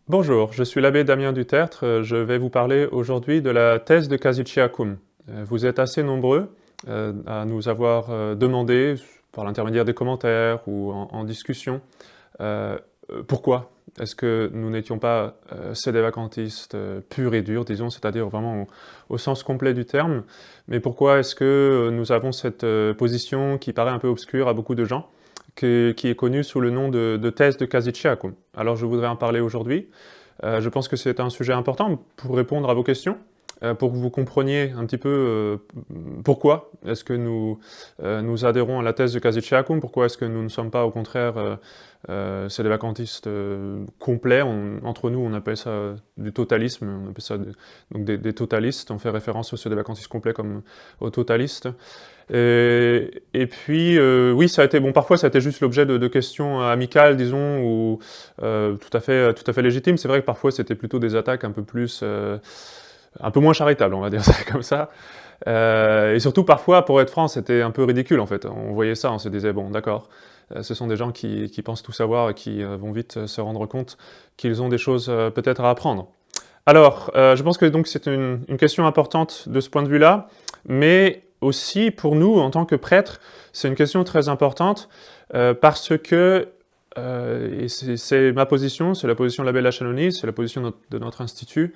Bonjour, je suis l'abbé Damien Dutertre. Je vais vous parler aujourd'hui de la thèse de Kazichakun. Vous êtes assez nombreux à nous avoir demandé, par l'intermédiaire des commentaires ou en discussion, euh, pourquoi est-ce que nous n'étions pas sédévacantistes purs et durs, disons, c'est-à-dire vraiment au sens complet du terme, mais pourquoi est-ce que nous avons cette position qui paraît un peu obscure à beaucoup de gens, qui est connue sous le nom de thèse de Kazichakun. Alors je voudrais en parler aujourd'hui. Je pense que c'est un sujet important pour répondre à vos questions, pour que vous compreniez un petit peu pourquoi est-ce que nous adhérons à la thèse de Kazichakun, pourquoi est-ce que nous ne sommes pas au contraire sédévacantistes complets. Entre nous, on appelle ça du totalisme, on appelle ça donc des totalistes, on fait référence aux sédévacantistes complets comme aux totalistes. Et puis, oui, ça a été, bon, parfois ça a été juste l'objet de questions amicales, disons, ou tout à fait légitimes. C'est vrai que parfois c'était plutôt des attaques un peu plus, un peu moins charitables, on va dire ça comme ça. Et surtout parfois, pour être franc, c'était un peu ridicule en fait. On voyait ça, on se disait, bon, d'accord, ce sont des gens qui pensent tout savoir et qui vont vite se rendre compte qu'ils ont des choses peut-être à apprendre. Alors, je pense que donc c'est une question importante de ce point de vue-là, mais aussi pour nous, en tant que prêtres, c'est une question très importante parce que, et c'est ma position, c'est la position de l'abbé Lachanonis, c'est la position de notre institut,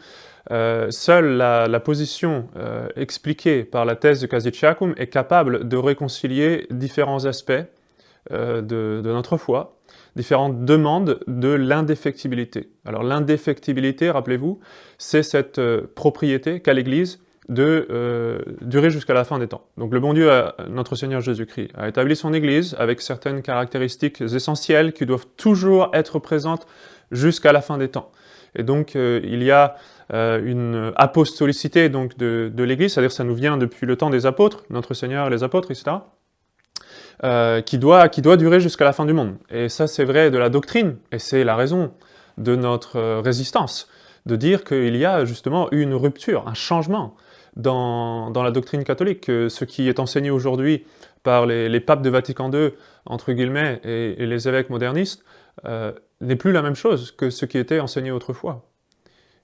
seule la position expliquée par la thèse de Kazichakun est capable de réconcilier différents aspects de notre foi, différentes demandes de l'indéfectibilité. Alors l'indéfectibilité, rappelez-vous, c'est cette propriété qu'a l'Église de durer jusqu'à la fin des temps. Donc le bon Dieu, notre Seigneur Jésus-Christ, a établi son Église avec certaines caractéristiques essentielles qui doivent toujours être présentes jusqu'à la fin des temps. Et donc il y a une apostolicité donc, de l'Église, c'est-à-dire ça nous vient depuis le temps des apôtres, notre Seigneur et les apôtres, etc., qui doit durer jusqu'à la fin du monde. Et ça, c'est vrai de la doctrine, et c'est la raison de notre résistance, de dire qu'il y a justement une rupture, un changement dans la doctrine catholique, que ce qui est enseigné aujourd'hui par les papes de Vatican II, entre guillemets, et les évêques modernistes, n'est plus la même chose que ce qui était enseigné autrefois.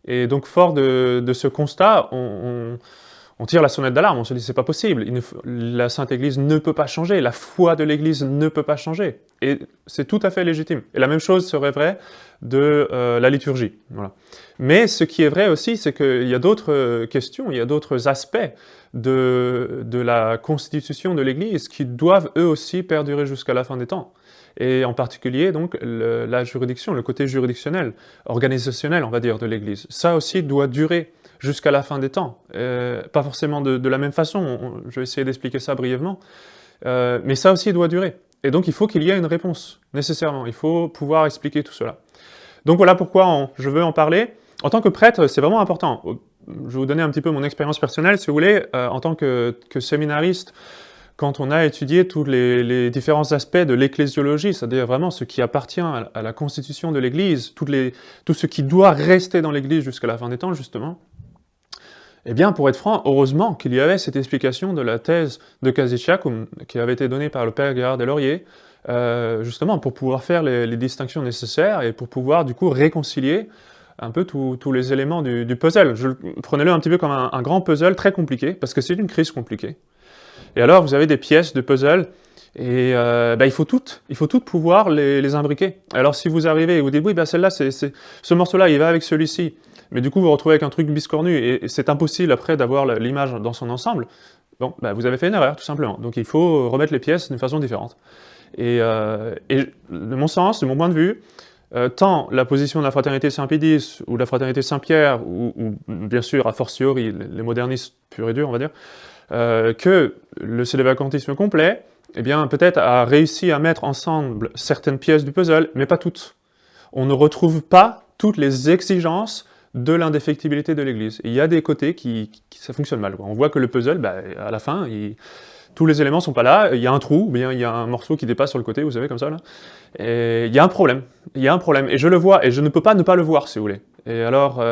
Et donc, fort de ce constat, on tire la sonnette d'alarme, on se dit c'est pas possible, la Sainte Église ne peut pas changer, la foi de l'Église ne peut pas changer. Et c'est tout à fait légitime. Et la même chose serait vraie de la liturgie. Voilà. Mais ce qui est vrai aussi, c'est qu'il y a d'autres questions, il y a d'autres aspects de la constitution de l'Église qui doivent eux aussi perdurer jusqu'à la fin des temps. Et en particulier, donc, la juridiction, le côté juridictionnel, organisationnel, on va dire, de l'Église. Ça aussi doit durer jusqu'à la fin des temps. Pas forcément de la même façon, je vais essayer d'expliquer ça brièvement, mais ça aussi doit durer. Et donc il faut qu'il y ait une réponse, nécessairement. Il faut pouvoir expliquer tout cela. Donc voilà pourquoi je veux en parler. En tant que prêtre, c'est vraiment important. Je vais vous donner un petit peu mon expérience personnelle, si vous voulez. En tant que séminariste, quand on a étudié tous les différents aspects de l'ecclésiologie, c'est-à-dire vraiment ce qui appartient à la constitution de l'Église, tout ce qui doit rester dans l'Église jusqu'à la fin des temps, justement, eh bien, pour être franc, heureusement qu'il y avait cette explication de la thèse de Kazichakun qui avait été donnée par le père Gérard Deslauriers, justement pour pouvoir faire les distinctions nécessaires et pour pouvoir du coup réconcilier un peu tous les éléments du puzzle. Prenez-le un petit peu comme un grand puzzle très compliqué, parce que c'est une crise compliquée. Et alors, vous avez des pièces de puzzle, et il faut toutes pouvoir les imbriquer. Alors si vous arrivez et vous dites, oui, celle-là, ce morceau-là, il va avec celui-ci, mais du coup vous vous retrouvez avec un truc biscornu, et c'est impossible après d'avoir l'image dans son ensemble, bon, vous avez fait une erreur, tout simplement. Donc il faut remettre les pièces d'une façon différente. Et de mon sens, de mon point de vue, tant la position de la fraternité Saint-Pédis, ou de la fraternité Saint-Pierre, ou bien sûr, a fortiori, les modernistes purs et durs, on va dire, que le sédévacantisme complet, eh bien, peut-être a réussi à mettre ensemble certaines pièces du puzzle, mais pas toutes. On ne retrouve pas toutes les exigences de l'indéfectibilité de l'Église. Il y a des côtés qui ça fonctionne mal. On voit que le puzzle, à la fin, tous les éléments sont pas là, il y a un trou, ou bien il y a un morceau qui dépasse sur le côté, vous savez, comme ça, là. Et il y a un problème. Il y a un problème. Et je le vois, et je ne peux pas ne pas le voir, si vous voulez. Et alors,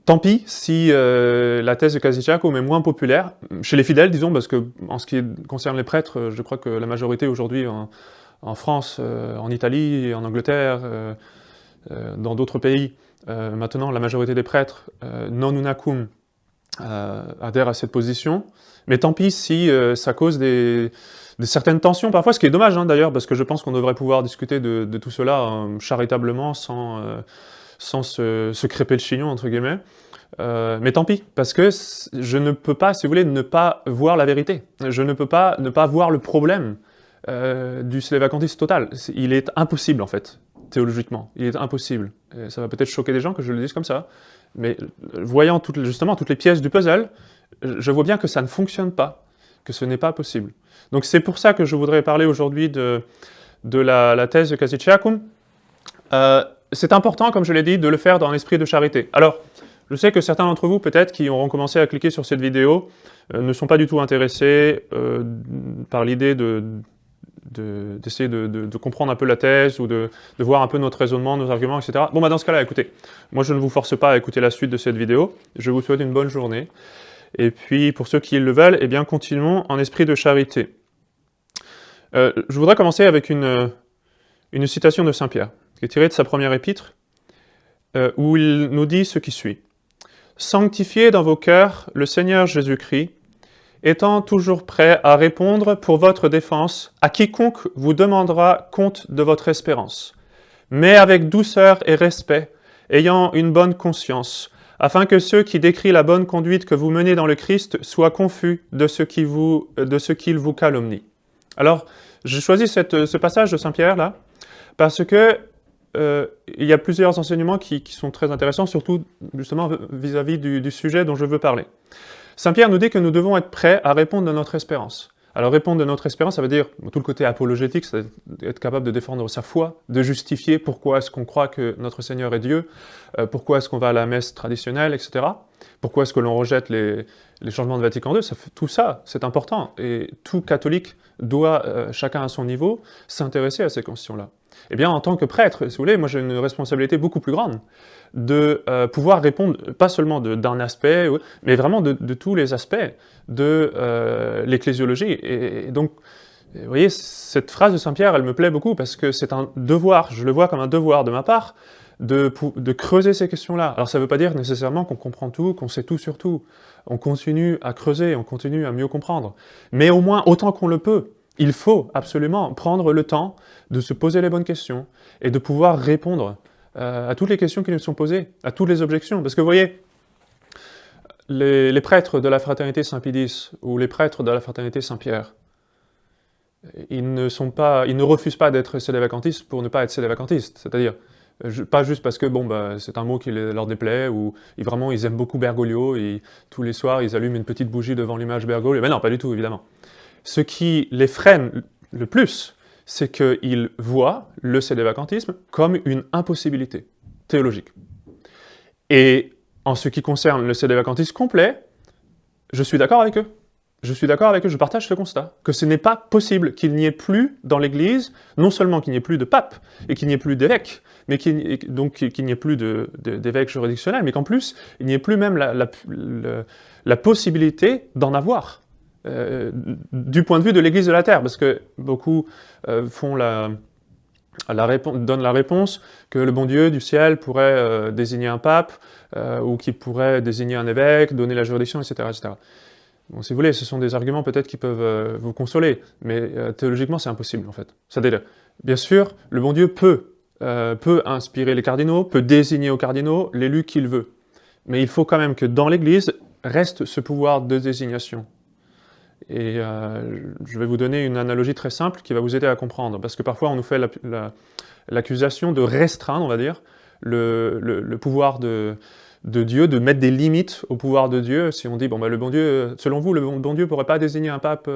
tant pis si la thèse de Kazichakun est moins populaire, chez les fidèles, disons, parce que en ce qui concerne les prêtres, je crois que la majorité aujourd'hui en France, en Italie, en Angleterre, dans d'autres pays, Maintenant, la majorité des prêtres, non unacum, adhèrent à cette position. Mais tant pis si ça cause des certaines tensions parfois, ce qui est dommage d'ailleurs, parce que je pense qu'on devrait pouvoir discuter de tout cela charitablement, sans se crêper le chignon, entre guillemets. Mais tant pis, parce que je ne peux pas, si vous voulez, ne pas voir la vérité. Je ne peux pas ne pas voir le problème du slévacantisme total. Il est impossible, en fait, théologiquement. Il est impossible. Et ça va peut-être choquer des gens que je le dise comme ça, mais voyant justement toutes les pièces du puzzle, je vois bien que ça ne fonctionne pas, que ce n'est pas possible. Donc c'est pour ça que je voudrais parler aujourd'hui de la thèse de Kasiciacum. C'est important, comme je l'ai dit, de le faire dans l'esprit de charité. Alors, je sais que certains d'entre vous, peut-être, qui auront commencé à cliquer sur cette vidéo, ne sont pas du tout intéressés par l'idée d'essayer de comprendre un peu la thèse, ou de voir un peu notre raisonnement, nos arguments, etc. Bon, dans ce cas-là, écoutez, moi je ne vous force pas à écouter la suite de cette vidéo, je vous souhaite une bonne journée, et puis pour ceux qui le veulent, eh bien continuons en esprit de charité. Je voudrais commencer avec une citation de Saint Pierre, qui est tirée de sa première épître, où il nous dit ce qui suit. « Sanctifiez dans vos cœurs le Seigneur Jésus-Christ, étant toujours prêt à répondre pour votre défense à quiconque vous demandera compte de votre espérance, mais avec douceur et respect, ayant une bonne conscience, afin que ceux qui décrient la bonne conduite que vous menez dans le Christ soient confus de ce qu'ils vous calomnient. » Alors, j'ai choisi ce passage de Saint-Pierre, là, parce que il y a plusieurs enseignements qui sont très intéressants, surtout justement vis-à-vis du sujet dont je veux parler. Saint-Pierre nous dit que nous devons être prêts à répondre de notre espérance. Alors répondre de notre espérance, ça veut dire tout le côté apologétique, c'est être capable de défendre sa foi, de justifier pourquoi est-ce qu'on croit que notre Seigneur est Dieu, pourquoi est-ce qu'on va à la messe traditionnelle, etc. Pourquoi est-ce que l'on rejette les changements de Vatican II, tout ça, c'est important. Et tout catholique doit, chacun à son niveau, s'intéresser à ces questions-là. Eh bien, en tant que prêtre, si vous voulez, moi j'ai une responsabilité beaucoup plus grande de pouvoir répondre, pas seulement d'un aspect, mais vraiment de tous les aspects de l'ecclésiologie. Et donc, vous voyez, cette phrase de Saint-Pierre, elle me plaît beaucoup, parce que c'est un devoir, je le vois comme un devoir de ma part, de creuser ces questions-là. Alors ça ne veut pas dire nécessairement qu'on comprend tout, qu'on sait tout sur tout. On continue à creuser, on continue à mieux comprendre. Mais au moins, autant qu'on le peut, il faut absolument prendre le temps de se poser les bonnes questions et de pouvoir répondre à toutes les questions qui nous sont posées, à toutes les objections. Parce que vous voyez, les prêtres de la fraternité Saint-Pédis ou les prêtres de la fraternité Saint-Pierre, ils ne refusent pas d'être sédévacantistes pour ne pas être sédévacantistes. C'est-à-dire, pas juste parce que c'est un mot qui leur déplaît, ou vraiment ils aiment beaucoup Bergoglio, et tous les soirs ils allument une petite bougie devant l'image Bergoglio. Mais non, pas du tout, évidemment. Ce qui les freine le plus, c'est qu'ils voient le sédévacantisme comme une impossibilité théologique. Et en ce qui concerne le sédévacantisme complet, je suis d'accord avec eux. Je partage ce constat, que ce n'est pas possible qu'il n'y ait plus dans l'Église, non seulement qu'il n'y ait plus de pape, et qu'il n'y ait plus d'évêques, mais qu'il n'y ait plus d'évêques juridictionnels, mais qu'en plus, il n'y ait plus même la possibilité d'en avoir. Du point de vue de l'Église de la Terre, parce que beaucoup donnent la réponse que le bon Dieu du ciel pourrait désigner un pape, ou qu'il pourrait désigner un évêque, donner la juridiction, etc., etc. Bon, si vous voulez, ce sont des arguments peut-être qui peuvent vous consoler, mais théologiquement c'est impossible en fait. C'est-à-dire, bien sûr, le bon Dieu peut inspirer les cardinaux, peut désigner aux cardinaux l'élu qu'il veut, mais il faut quand même que dans l'Église reste ce pouvoir de désignation. Et je vais vous donner une analogie très simple qui va vous aider à comprendre, parce que parfois on nous fait l'accusation de restreindre, on va dire, le pouvoir de Dieu, de mettre des limites au pouvoir de Dieu. Si on dit, le bon Dieu, selon vous, le bon Dieu ne pourrait pas désigner un pape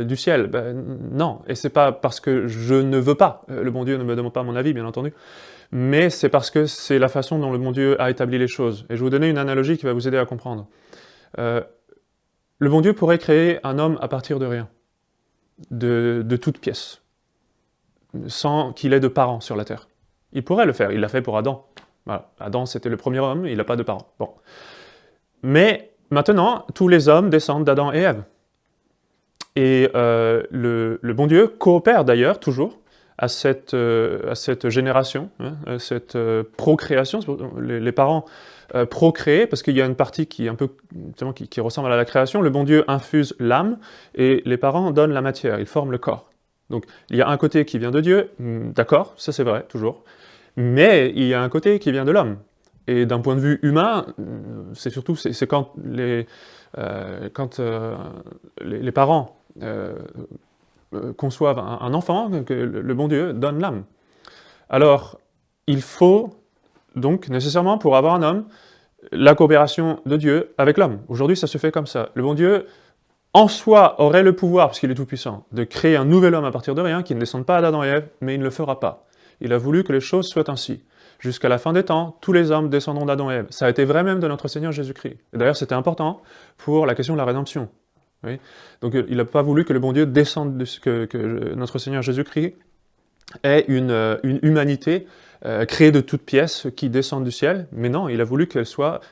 du ciel. Non, et c'est pas parce que je ne veux pas, le bon Dieu ne me demande pas mon avis, bien entendu, mais c'est parce que c'est la façon dont le bon Dieu a établi les choses. Et je vais vous donner une analogie qui va vous aider à comprendre. Le bon Dieu pourrait créer un homme à partir de rien, de toute pièce, sans qu'il ait de parents sur la terre. Il pourrait le faire, il l'a fait pour Adam. Voilà. Adam, c'était le premier homme, il n'a pas de parents. Bon. Mais maintenant, tous les hommes descendent d'Adam et Ève. Et le bon Dieu coopère d'ailleurs toujours à cette génération, hein, à cette procréation. Les parents procréent parce qu'il y a une partie qui est un peu qui ressemble à la création. Le bon Dieu infuse l'âme et les parents donnent la matière, ils forment le corps. Donc il y a un côté qui vient de Dieu, d'accord, ça c'est vrai, toujours, mais il y a un côté qui vient de l'homme. Et d'un point de vue humain, c'est surtout quand les parents conçoivent un enfant, que le bon Dieu donne l'âme. Alors, il faut donc nécessairement, pour avoir un homme, la coopération de Dieu avec l'homme. Aujourd'hui, ça se fait comme ça. Le bon Dieu, en soi, aurait le pouvoir, parce qu'il est tout-puissant, de créer un nouvel homme à partir de rien, qui ne descende pas d'Adam et Ève, mais il ne le fera pas. Il a voulu que les choses soient ainsi. Jusqu'à la fin des temps, tous les hommes descendront d'Adam et Ève. Ça a été vrai même de notre Seigneur Jésus-Christ. Et d'ailleurs, c'était important pour la question de la rédemption. Oui. Donc il n'a pas voulu que le bon Dieu descende, que notre Seigneur Jésus-Christ ait une humanité créée de toutes pièces qui descendent du ciel, mais non, il a voulu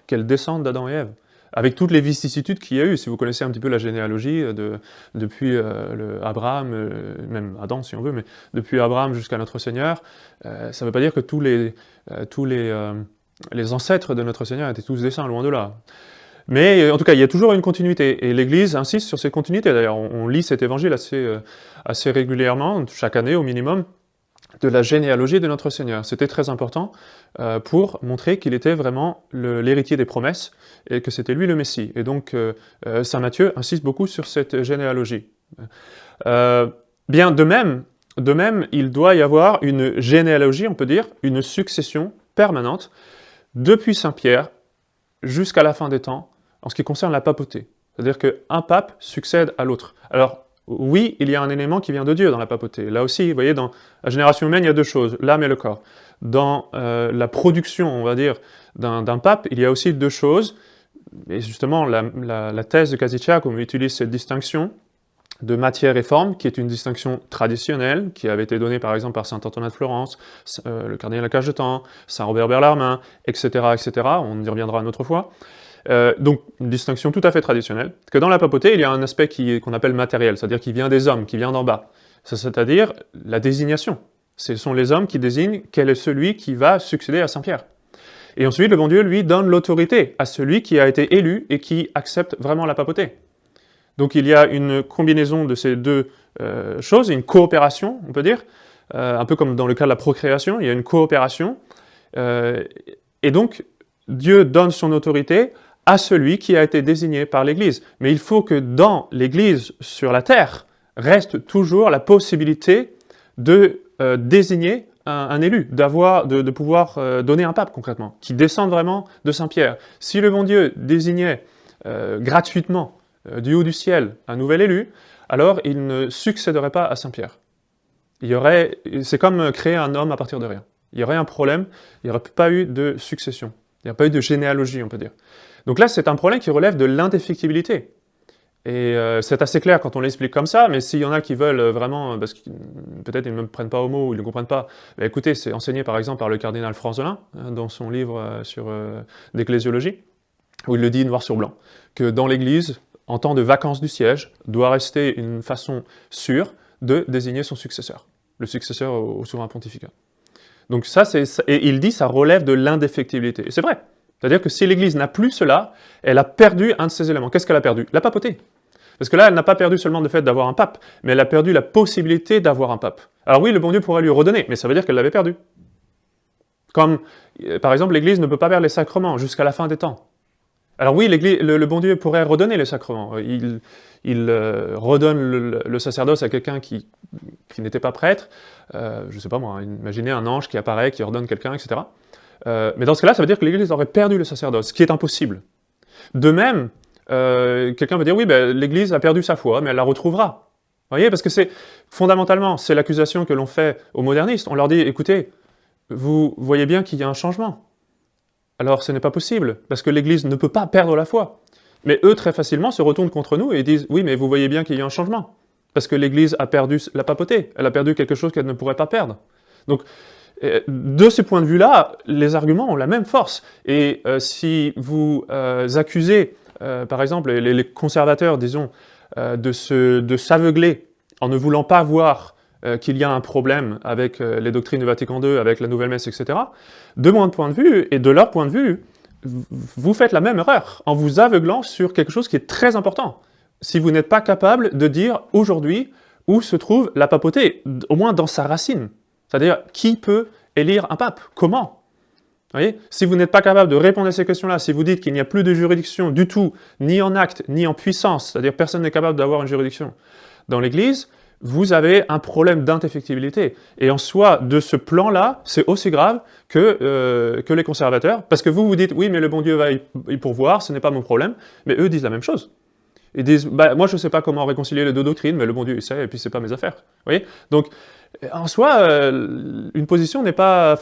qu'elle descende d'Adam et Ève, avec toutes les vicissitudes qu'il y a eu. Si vous connaissez un petit peu la généalogie, depuis Abraham, même Adam si on veut, mais depuis Abraham jusqu'à notre Seigneur, ça ne veut pas dire que tous les ancêtres de notre Seigneur étaient tous des saints, loin de là. Mais en tout cas, il y a toujours une continuité, et l'Église insiste sur ces continuités. D'ailleurs, on lit cet évangile assez régulièrement, chaque année au minimum, de la généalogie de notre Seigneur. C'était très important pour montrer qu'il était vraiment l'héritier des promesses, et que c'était lui le Messie. Et donc, saint Matthieu insiste beaucoup sur cette généalogie. Bien, de même, il doit y avoir une généalogie, on peut dire, une succession permanente, depuis saint Pierre jusqu'à la fin des temps, en ce qui concerne la papauté. C'est-à-dire qu'un pape succède à l'autre. Alors, oui, il y a un élément qui vient de Dieu dans la papauté. Là aussi, vous voyez, dans la génération humaine, il y a deux choses, l'âme et le corps. Dans la production, on va dire, d'un pape, il y a aussi deux choses. Et justement, la thèse de Casiceacum utilise cette distinction de matière et forme, qui est une distinction traditionnelle, qui avait été donnée par exemple par saint Antonin de Florence, le cardinal Cajetan, saint Robert Bellarmine, etc., etc., on y reviendra une autre fois. Donc, une distinction tout à fait traditionnelle, que dans la papauté, il y a un aspect qu'on appelle matériel, c'est-à-dire qui vient des hommes, qui vient d'en bas. C'est-à-dire la désignation. Ce sont les hommes qui désignent quel est celui qui va succéder à Saint-Pierre. Et ensuite, le bon Dieu, lui, donne l'autorité à celui qui a été élu et qui accepte vraiment la papauté. Donc il y a une combinaison de ces deux choses, une coopération, on peut dire, un peu comme dans le cas de la procréation, il y a une coopération, et donc Dieu donne son autorité à celui qui a été désigné par l'Église. Mais il faut que dans l'Église sur la terre reste toujours la possibilité de désigner un élu, de pouvoir donner un pape concrètement, qui descende vraiment de Saint-Pierre. Si le bon Dieu désignait gratuitement du haut du ciel un nouvel élu, alors il ne succéderait pas à Saint-Pierre. C'est comme créer un homme à partir de rien. Il y aurait un problème, il n'y aurait pas eu de succession, il n'y a pas eu de généalogie, on peut dire. Donc là, c'est un problème qui relève de l'indéfectibilité. Et c'est assez clair quand on l'explique comme ça, mais s'il y en a qui veulent vraiment, parce que peut-être ils ne me prennent pas au mot ou ils ne comprennent pas, bah écoutez, c'est enseigné par exemple par le cardinal Franzelin, dans son livre sur d'ecclésiologie, où il le dit noir sur blanc, que dans l'Église, en temps de vacances du siège, doit rester une façon sûre de désigner son successeur, le successeur au souverain pontifical. Donc ça, et il dit, ça relève de l'indéfectibilité. Et c'est vrai. C'est-à-dire que si l'Église n'a plus cela, elle a perdu un de ses éléments. Qu'est-ce qu'elle a perdu? La papauté. Parce que là, elle n'a pas perdu seulement le fait d'avoir un pape, mais elle a perdu la possibilité d'avoir un pape. Alors oui, le bon Dieu pourrait lui redonner, mais ça veut dire qu'elle l'avait perdu. Comme, par exemple, l'Église ne peut pas perdre les sacrements jusqu'à la fin des temps. Alors oui, le bon Dieu pourrait redonner les sacrements. Il redonne le sacerdoce à quelqu'un qui n'était pas prêtre. Je ne sais pas moi, imaginez un ange qui apparaît, qui ordonne quelqu'un, etc. Mais dans ce cas-là, ça veut dire que l'Église aurait perdu le sacerdoce, ce qui est impossible. De même, quelqu'un peut dire, oui, ben, l'Église a perdu sa foi, mais elle la retrouvera. Vous voyez, parce que fondamentalement, c'est l'accusation que l'on fait aux modernistes. On leur dit, écoutez, vous voyez bien qu'il y a un changement. Alors ce n'est pas possible, parce que l'Église ne peut pas perdre la foi. Mais eux, très facilement, se retournent contre nous et disent, oui, mais vous voyez bien qu'il y a un changement. Parce que l'Église a perdu la papauté, elle a perdu quelque chose qu'elle ne pourrait pas perdre. Donc, de ce point de vue-là, les arguments ont la même force. Et si vous accusez, par exemple, les conservateurs, disons, de s'aveugler en ne voulant pas voir qu'il y a un problème avec les doctrines du Vatican II, avec la Nouvelle Messe, etc., de mon point de vue, et de leur point de vue, vous faites la même erreur, en vous aveuglant sur quelque chose qui est très important. Si vous n'êtes pas capable de dire aujourd'hui où se trouve la papauté, au moins dans sa racine. C'est-à-dire, qui peut élire un pape? Comment? Vous voyez? Si vous n'êtes pas capable de répondre à ces questions-là, si vous dites qu'il n'y a plus de juridiction du tout, ni en acte, ni en puissance, c'est-à-dire personne n'est capable d'avoir une juridiction dans l'Église, vous avez un problème d'indéfectibilité. Et en soi, de ce plan-là, c'est aussi grave que les conservateurs, parce que vous dites, oui, mais le bon Dieu va y pourvoir, ce n'est pas mon problème, mais eux disent la même chose. Ils disent, bah, moi je ne sais pas comment réconcilier les deux doctrines, mais le bon Dieu il sait, et puis c'est pas mes affaires. Vous voyez? Donc, en soi, une position n'est pas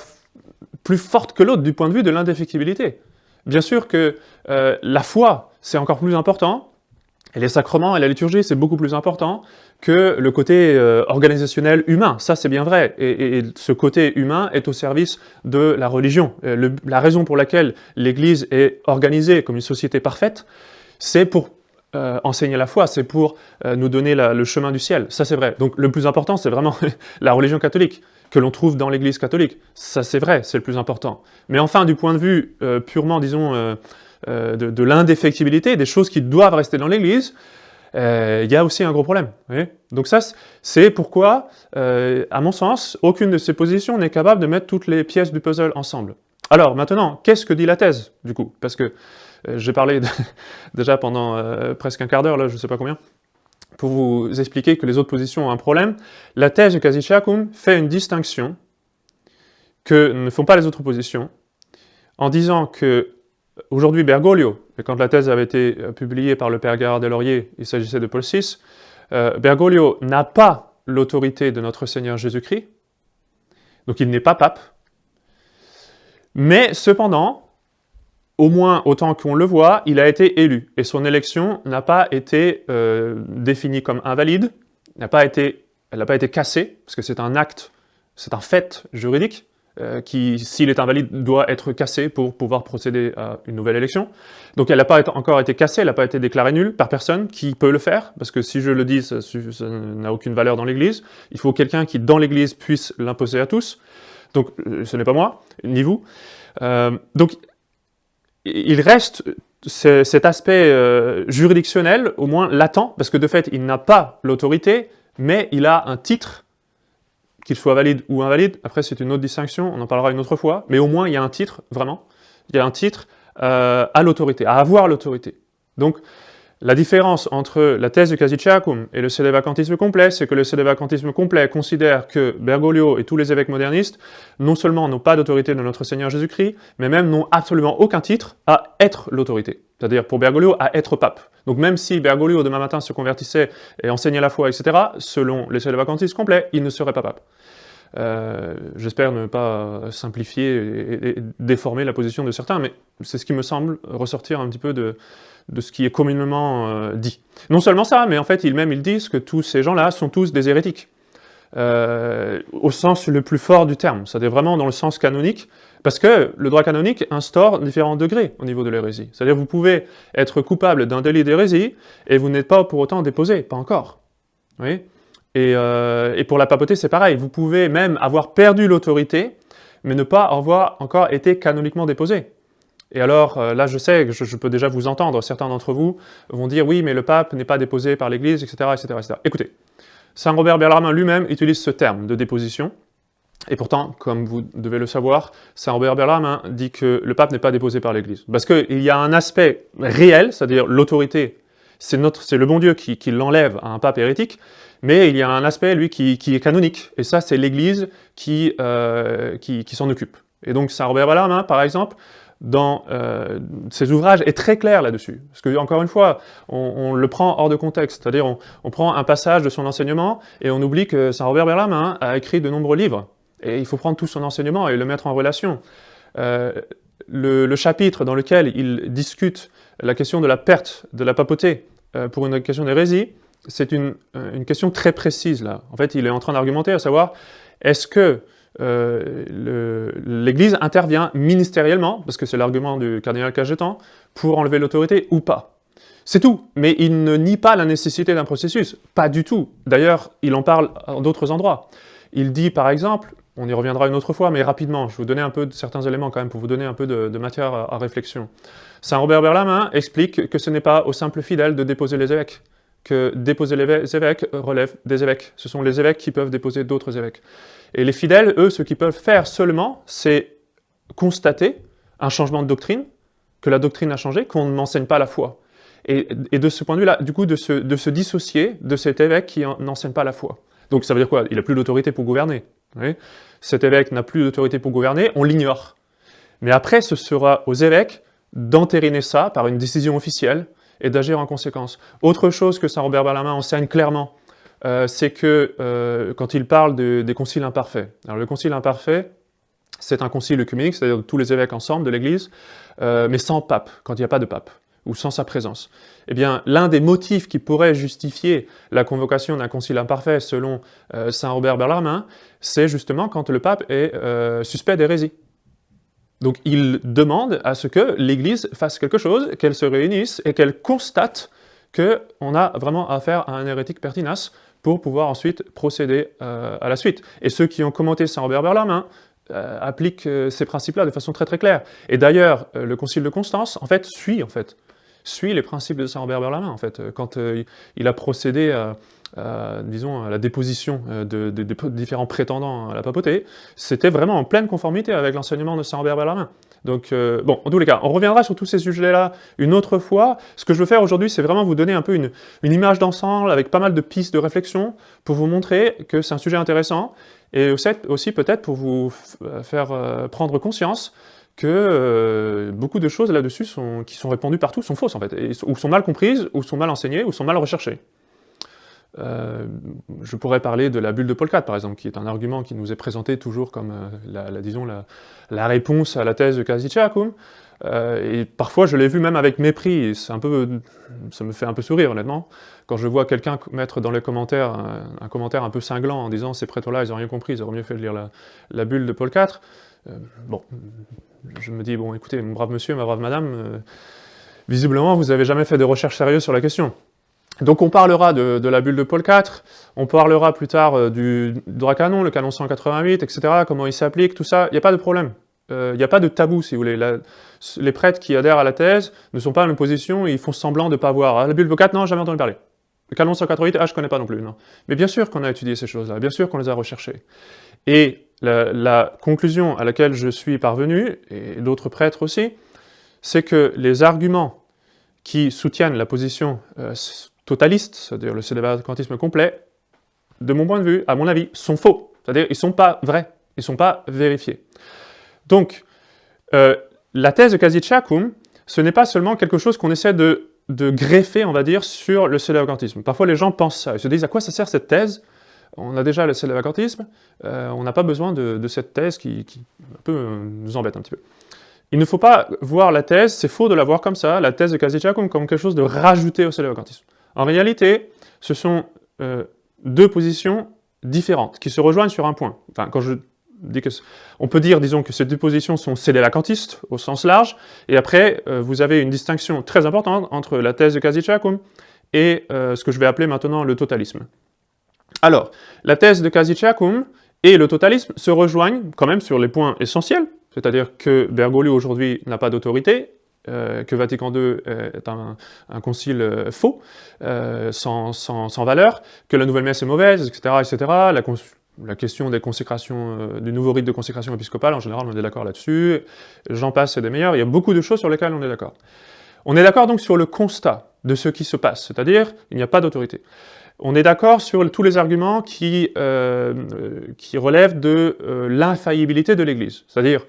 plus forte que l'autre du point de vue de l'indéfectibilité. Bien sûr que la foi, c'est encore plus important, et les sacrements et la liturgie, c'est beaucoup plus important que le côté organisationnel humain. Ça, c'est bien vrai. Et ce côté humain est au service de la religion. La raison pour laquelle l'Église est organisée comme une société parfaite, c'est pour enseigner la foi, c'est pour nous donner le chemin du ciel. Ça, c'est vrai. Donc, le plus important, c'est vraiment la religion catholique, que l'on trouve dans l'Église catholique. Ça, c'est vrai, c'est le plus important. Mais enfin, du point de vue purement, disons, de l'indéfectibilité, des choses qui doivent rester dans l'Église, il y a aussi un gros problème. Vous voyez? Donc ça, c'est pourquoi, à mon sens, aucune de ces positions n'est capable de mettre toutes les pièces du puzzle ensemble. Alors maintenant, qu'est-ce que dit la thèse, du coup? Parce que j'ai parlé déjà pendant presque un quart d'heure, là, je ne sais pas combien, pour vous expliquer que les autres positions ont un problème. La thèse de Cassiciacum fait une distinction que ne font pas les autres positions, en disant que aujourd'hui, Bergoglio, et quand la thèse avait été publiée par le père Gérard Deslauriers, il s'agissait de Paul VI, Bergoglio n'a pas l'autorité de notre Seigneur Jésus-Christ, donc il n'est pas pape, mais cependant, au moins autant qu'on le voit, il a été élu, et son élection n'a pas été définie comme invalide, elle n'a pas été cassée, parce que c'est un acte, c'est un fait juridique, qui, s'il est invalide, doit être cassé pour pouvoir procéder à une nouvelle élection. Donc elle n'a pas encore été cassée, elle n'a pas été déclarée nulle par personne qui peut le faire, parce que si je le dis, ça n'a aucune valeur dans l'Église. Il faut quelqu'un qui, dans l'Église, puisse l'imposer à tous. Donc ce n'est pas moi, ni vous. Donc il reste cet aspect juridictionnel, au moins latent, parce que de fait, il n'a pas l'autorité, mais il a un titre, qu'il soit valide ou invalide, après c'est une autre distinction, on en parlera une autre fois, mais au moins il y a un titre, vraiment, il y a un titre à l'autorité, à avoir l'autorité. Donc la différence entre la thèse de Cassiciacum et le sédevacantisme complet, c'est que le sédevacantisme complet considère que Bergoglio et tous les évêques modernistes, non seulement n'ont pas d'autorité de notre Seigneur Jésus-Christ, mais même n'ont absolument aucun titre à être l'autorité. C'est-à-dire pour Bergoglio, à être pape. Donc même si Bergoglio demain matin se convertissait et enseignait la foi, etc., selon les sédevacantistes complets, il ne serait pas pape. J'espère ne pas simplifier et déformer la position de certains, mais c'est ce qui me semble ressortir un petit peu de ce qui est communément dit. Non seulement ça, mais en fait, ils disent que tous ces gens-là sont tous des hérétiques, au sens le plus fort du terme, c'est-à-dire vraiment dans le sens canonique, parce que le droit canonique instaure différents degrés au niveau de l'hérésie. C'est-à-dire vous pouvez être coupable d'un délit d'hérésie, et vous n'êtes pas pour autant déposé, pas encore. Vous voyez ? Et pour la papauté, c'est pareil, vous pouvez même avoir perdu l'autorité, mais ne pas avoir encore été canoniquement déposé. Et alors, là, je sais que je peux déjà vous entendre, certains d'entre vous vont dire « oui, mais le pape n'est pas déposé par l'Église, etc., etc., etc. » Écoutez, Saint Robert Bellarmin lui-même utilise ce terme de déposition, et pourtant, comme vous devez le savoir, Saint Robert Bellarmin dit que le pape n'est pas déposé par l'Église. Parce qu'il y a un aspect réel, c'est-à-dire l'autorité, c'est le bon Dieu qui l'enlève à un pape hérétique, mais il y a un aspect, lui, qui est canonique, et ça, c'est l'Église qui s'en occupe. Et donc, Saint Robert Bellarmin, par exemple, dans ses ouvrages, est très clair là-dessus. Parce que, encore une fois, on le prend hors de contexte, c'est-à-dire on prend un passage de son enseignement, et on oublie que Saint Robert Bellarmin a écrit de nombreux livres, et il faut prendre tout son enseignement et le mettre en relation. Le chapitre dans lequel il discute la question de la perte de la papauté pour une question d'hérésie, c'est une question très précise là. En fait, il est en train d'argumenter à savoir, est-ce que l'Église intervient ministériellement, parce que c'est l'argument du cardinal Cajetan, pour enlever l'autorité ou pas? C'est tout, mais il ne nie pas la nécessité d'un processus, pas du tout. D'ailleurs, il en parle à d'autres endroits. Il dit par exemple, on y reviendra une autre fois, mais rapidement, je vais vous donner un peu de certains éléments quand même pour vous donner un peu de matière à réflexion. Saint Robert Bellarmine explique que ce n'est pas aux simples fidèles de déposer les évêques, que déposer les évêques relève des évêques. Ce sont les évêques qui peuvent déposer d'autres évêques. Et les fidèles, eux, ce qu'ils peuvent faire seulement, c'est constater un changement de doctrine, que la doctrine a changé, qu'on n'enseigne pas la foi. Et de ce point de vue-là, du coup, de se dissocier de cet évêque qui n'enseigne pas la foi. Donc ça veut dire quoi? Il n'a plus d'autorité pour gouverner. Oui, cet évêque n'a plus d'autorité pour gouverner, on l'ignore. Mais après, ce sera aux évêques d'entériner ça par une décision officielle et d'agir en conséquence. Autre chose que Saint Robert Bellarmine enseigne clairement, c'est que quand il parle des conciles imparfaits, alors le concile imparfait, c'est un concile œcuménique, c'est-à-dire tous les évêques ensemble de l'Église, mais sans pape, quand il n'y a pas de pape, ou sans sa présence. Eh bien, l'un des motifs qui pourrait justifier la convocation d'un concile imparfait, selon Saint Robert Bellarmine, c'est justement quand le pape est suspect d'hérésie. Donc il demande à ce que l'Église fasse quelque chose, qu'elle se réunisse et qu'elle constate qu'on a vraiment affaire à un hérétique pertinace pour pouvoir ensuite procéder à la suite. Et ceux qui ont commenté Saint Robert Bellarmine appliquent ces principes-là de façon très très claire. Et d'ailleurs, le Concile de Constance, en fait, suit les principes de Saint Robert Bellarmine, en fait, quand il a procédé disons, à la déposition de différents prétendants à la papauté, c'était vraiment en pleine conformité avec l'enseignement de Saint Robert Bellarmine. Donc, bon, en tous les cas, on reviendra sur tous ces sujets-là une autre fois. Ce que je veux faire aujourd'hui, c'est vraiment vous donner un peu une image d'ensemble avec pas mal de pistes de réflexion pour vous montrer que c'est un sujet intéressant et aussi peut-être pour vous faire prendre conscience que beaucoup de choses là-dessus qui sont répandues partout sont fausses en fait, ou sont mal comprises, ou sont mal enseignées, ou sont mal recherchées. Je pourrais parler de la bulle de Paul IV, par exemple, qui est un argument qui nous est présenté toujours comme, disons, la réponse à la thèse de Casiceacum. Et parfois, je l'ai vu même avec mépris, et ça me fait un peu sourire, honnêtement, quand je vois quelqu'un mettre dans les commentaires un commentaire un peu cinglant en disant « ces prêtres-là, ils n'ont rien compris, ils auraient mieux fait de lire la bulle de Paul IV ». Bon, je me dis « bon, écoutez, mon brave monsieur, ma brave madame, visiblement, vous n'avez jamais fait de recherche sérieuse sur la question ». Donc on parlera de la bulle de Paul IV, on parlera plus tard du droit canon, le canon 188, etc., comment il s'applique, tout ça, il n'y a pas de problème. Il n'y a pas de tabou, si vous voulez. Les prêtres qui adhèrent à la thèse ne sont pas en même position et ils font semblant de ne pas voir. Ah, la bulle de Paul IV, non, jamais entendu parler. Le canon 188, je ne connais pas non plus, non. Mais bien sûr qu'on a étudié ces choses-là, bien sûr qu'on les a recherchées. Et la conclusion à laquelle je suis parvenu, et d'autres prêtres aussi, c'est que les arguments qui soutiennent la position totaliste, c'est-à-dire le cédévacantisme complet, de mon point de vue, à mon avis, sont faux. C'est-à-dire ils ne sont pas vrais, ils ne sont pas vérifiés. Donc, la thèse de Casiceacum, ce n'est pas seulement quelque chose qu'on essaie de greffer, on va dire, sur le cédévacantisme. Parfois les gens pensent ça, ils se disent à quoi ça sert cette thèse? On a déjà le cédévacantisme, on n'a pas besoin de cette thèse qui un peu nous embête un petit peu. Il ne faut pas voir la thèse, c'est faux de la voir comme ça, la thèse de Casiceacum comme quelque chose de rajouté au cédévacantisme. En réalité, ce sont deux positions différentes, qui se rejoignent sur un point. Enfin, quand je dis que... On peut dire, disons, que ces deux positions sont cédévacantistes, au sens large, et après, vous avez une distinction très importante entre la thèse de Casiceacum et ce que je vais appeler maintenant le totalisme. Alors, la thèse de Casiceacum et le totalisme se rejoignent quand même sur les points essentiels, c'est-à-dire que Bergoglio aujourd'hui n'a pas d'autorité, que Vatican II est un concile faux, sans valeur, que la nouvelle messe est mauvaise, etc., etc., la question des consécrations, du nouveau rite de consécration épiscopale, en général on est d'accord là-dessus, j'en passe, c'est des meilleurs, il y a beaucoup de choses sur lesquelles on est d'accord. On est d'accord donc sur le constat de ce qui se passe, c'est-à-dire il n'y a pas d'autorité. On est d'accord sur tous les arguments qui relèvent de l'infaillibilité de l'Église, c'est-à-dire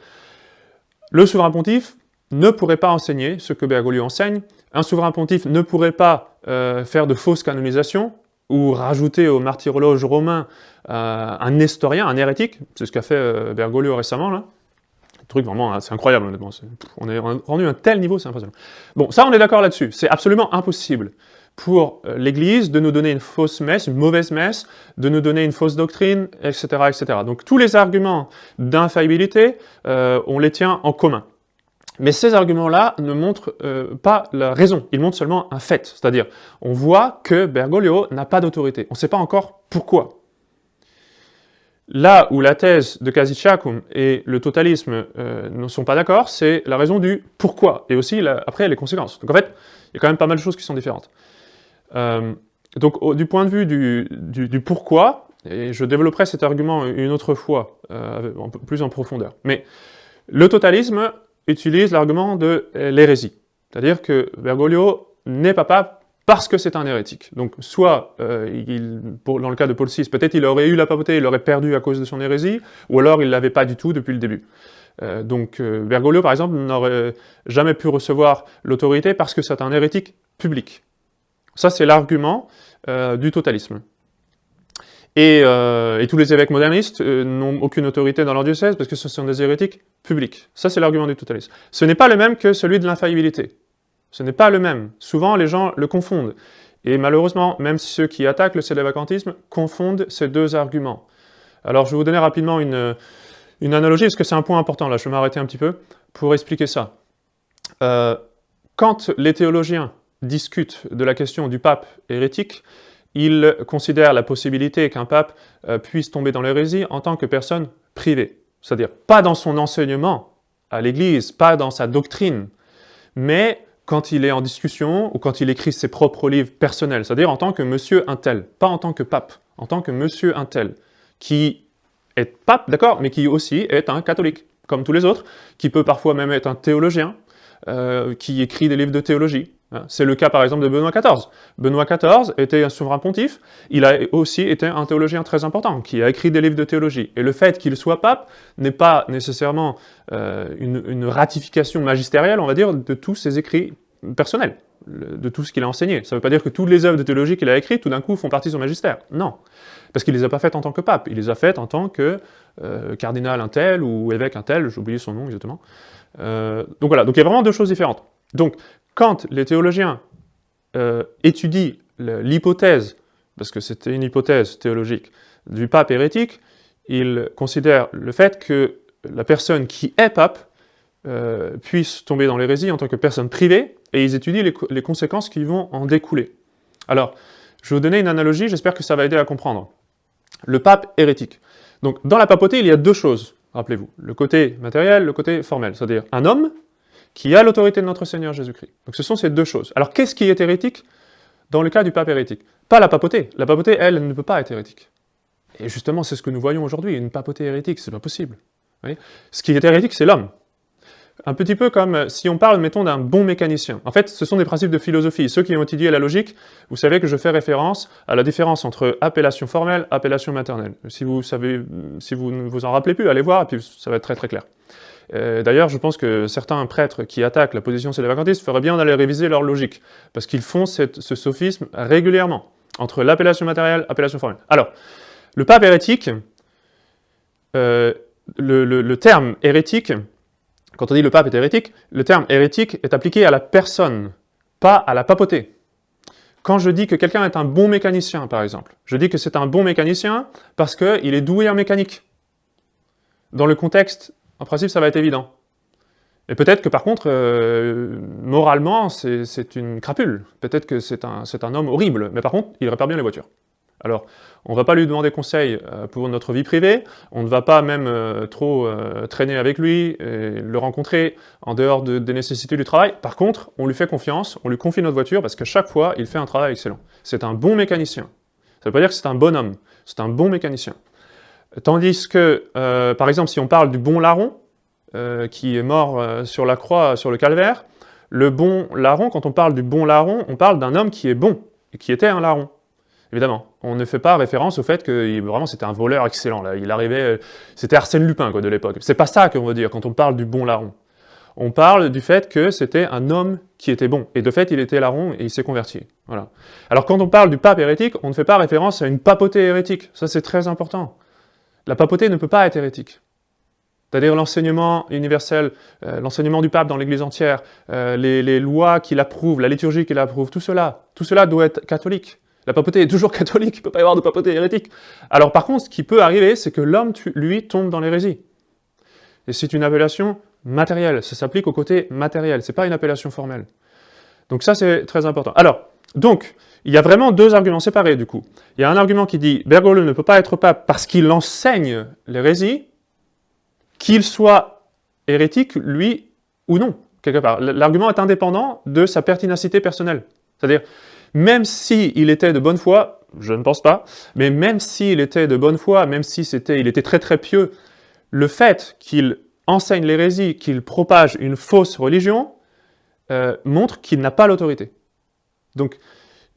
le souverain pontife ne pourrait pas enseigner ce que Bergoglio enseigne, un souverain pontife ne pourrait pas faire de fausses canonisations, ou rajouter au martyrologe romain un nestorien, un hérétique, c'est ce qu'a fait Bergoglio récemment, là. Un truc vraiment, c'est incroyable honnêtement, on est rendu à un tel niveau, c'est impressionnant. Bon, ça on est d'accord là-dessus, c'est absolument impossible pour l'Église de nous donner une fausse messe, une mauvaise messe, de nous donner une fausse doctrine, etc., etc. Donc tous les arguments d'infaillibilité, on les tient en commun. Mais ces arguments-là ne montrent pas la raison, ils montrent seulement un fait. C'est-à-dire, on voit que Bergoglio n'a pas d'autorité. On ne sait pas encore pourquoi. Là où la thèse de Casillas-Chiaccum et le totalisme ne sont pas d'accord, c'est la raison du pourquoi, et aussi après les conséquences. Donc en fait, il y a quand même pas mal de choses qui sont différentes. Donc du point de vue du pourquoi, et je développerai cet argument une autre fois, un peu plus en profondeur, mais le totalisme utilise l'argument de l'hérésie. C'est-à-dire que Bergoglio n'est pas pape parce que c'est un hérétique. Donc soit, dans le cas de Paul VI, peut-être il aurait eu la papauté, il l'aurait perdu à cause de son hérésie, ou alors il ne l'avait pas du tout depuis le début. Bergoglio, par exemple, n'aurait jamais pu recevoir l'autorité parce que c'est un hérétique public. Ça, c'est l'argument du totalisme. Et tous les évêques modernistes n'ont aucune autorité dans leur diocèse parce que ce sont des hérétiques publics. Ça, c'est l'argument du totalisme. Ce n'est pas le même que celui de l'infaillibilité. Ce n'est pas le même. Souvent, les gens le confondent. Et malheureusement, même ceux qui attaquent le sédévacantisme confondent ces deux arguments. Alors, je vais vous donner rapidement une analogie, parce que c'est un point important, là, je vais m'arrêter un petit peu, pour expliquer ça. Quand les théologiens discutent de la question du pape hérétique, ils considèrent la possibilité qu'un pape puisse tomber dans l'hérésie en tant que personne privée. C'est-à-dire, pas dans son enseignement à l'Église, pas dans sa doctrine, mais quand il est en discussion ou quand il écrit ses propres livres personnels, c'est-à-dire en tant que monsieur un tel, pas en tant que pape, en tant que monsieur un tel, qui est pape, d'accord, mais qui aussi est un catholique, comme tous les autres, qui peut parfois même être un théologien, qui écrit des livres de théologie. C'est le cas par exemple de Benoît XIV. Benoît XIV était un souverain pontife, il a aussi été un théologien très important, qui a écrit des livres de théologie. Et le fait qu'il soit pape n'est pas nécessairement une ratification magistérielle, on va dire, de tous ses écrits personnels, de tout ce qu'il a enseigné. Ça ne veut pas dire que toutes les œuvres de théologie qu'il a écrites, tout d'un coup, font partie de son magistère. Non. Parce qu'il ne les a pas faites en tant que pape, il les a faites en tant que cardinal un tel, ou évêque un tel, j'ai oublié son nom exactement. Donc voilà, donc il y a vraiment deux choses différentes. Donc, quand les théologiens étudient l'hypothèse, parce que c'était une hypothèse théologique, du pape hérétique, ils considèrent le fait que la personne qui est pape puisse tomber dans l'hérésie en tant que personne privée, et ils étudient les conséquences qui vont en découler. Alors, je vais vous donner une analogie, j'espère que ça va aider à comprendre. Le pape hérétique. Donc, dans la papauté, il y a deux choses, rappelez-vous. Le côté matériel, le côté formel. C'est-à-dire un homme qui a l'autorité de notre Seigneur Jésus-Christ. Donc ce sont ces deux choses. Alors qu'est-ce qui est hérétique dans le cas du pape hérétique? Pas la papauté. La papauté, elle, ne peut pas être hérétique. Et justement, c'est ce que nous voyons aujourd'hui, une papauté hérétique, c'est pas possible. Vous voyez, ce qui est hérétique, c'est l'homme. Un petit peu comme si on parle, mettons, d'un bon mécanicien. En fait, ce sont des principes de philosophie. Ceux qui ont étudié la logique, vous savez que je fais référence à la différence entre appellation formelle, appellation maternelle. Si vous ne vous en rappelez plus, allez voir, et puis ça va être très très clair. D'ailleurs, je pense que certains prêtres qui attaquent la position sédévacantiste feraient bien d'aller réviser leur logique, parce qu'ils font ce sophisme régulièrement, entre l'appellation matérielle et l'appellation formelle. Alors, le pape hérétique, le terme hérétique, quand on dit le pape est hérétique, le terme hérétique est appliqué à la personne, pas à la papauté. Quand je dis que quelqu'un est un bon mécanicien, par exemple, je dis que c'est un bon mécanicien parce qu'il est doué en mécanique. Dans le contexte, en principe, ça va être évident. Et peut-être que par contre, moralement, c'est une crapule. Peut-être que c'est un homme horrible, mais par contre, il répare bien les voitures. Alors, on ne va pas lui demander conseil pour notre vie privée, on ne va pas même trop traîner avec lui, et le rencontrer en dehors des nécessités du travail. Par contre, on lui fait confiance, on lui confie notre voiture, parce qu'à chaque fois, il fait un travail excellent. C'est un bon mécanicien. Ça ne veut pas dire que c'est un bon homme, c'est un bon mécanicien. Tandis que, par exemple, si on parle du bon larron, qui est mort sur la croix, sur le calvaire, le bon larron, quand on parle du bon larron, on parle d'un homme qui est bon, et qui était un larron. Évidemment, on ne fait pas référence au fait que vraiment c'était un voleur excellent, là. Il arrivait, c'était Arsène Lupin quoi, de l'époque. C'est pas ça qu'on veut dire quand on parle du bon larron. On parle du fait que c'était un homme qui était bon, et de fait il était larron et il s'est converti. Voilà. Alors quand on parle du pape hérétique, on ne fait pas référence à une papauté hérétique, ça c'est très important. La papauté ne peut pas être hérétique. C'est-à-dire l'enseignement universel, l'enseignement du pape dans l'Église entière, les lois qu'il approuve, la liturgie qu'il approuve, tout cela doit être catholique. La papauté est toujours catholique, il ne peut pas y avoir de papauté hérétique. Alors par contre, ce qui peut arriver, c'est que l'homme, lui, tombe dans l'hérésie. Et c'est une appellation matériel, ça s'applique au côté matériel, c'est pas une appellation formelle. Donc ça, c'est très important. Alors, donc, il y a vraiment deux arguments séparés, du coup. Il y a un argument qui dit Bergoglio ne peut pas être pape parce qu'il enseigne l'hérésie, qu'il soit hérétique, lui, ou non, quelque part. L'argument est indépendant de sa pertinacité personnelle. C'est-à-dire, même s'il était de bonne foi, je ne pense pas, mais même s'il était de bonne foi, même si il était très très pieux, le fait qu'il enseigne l'hérésie, qu'il propage une fausse religion, montre qu'il n'a pas l'autorité. Donc,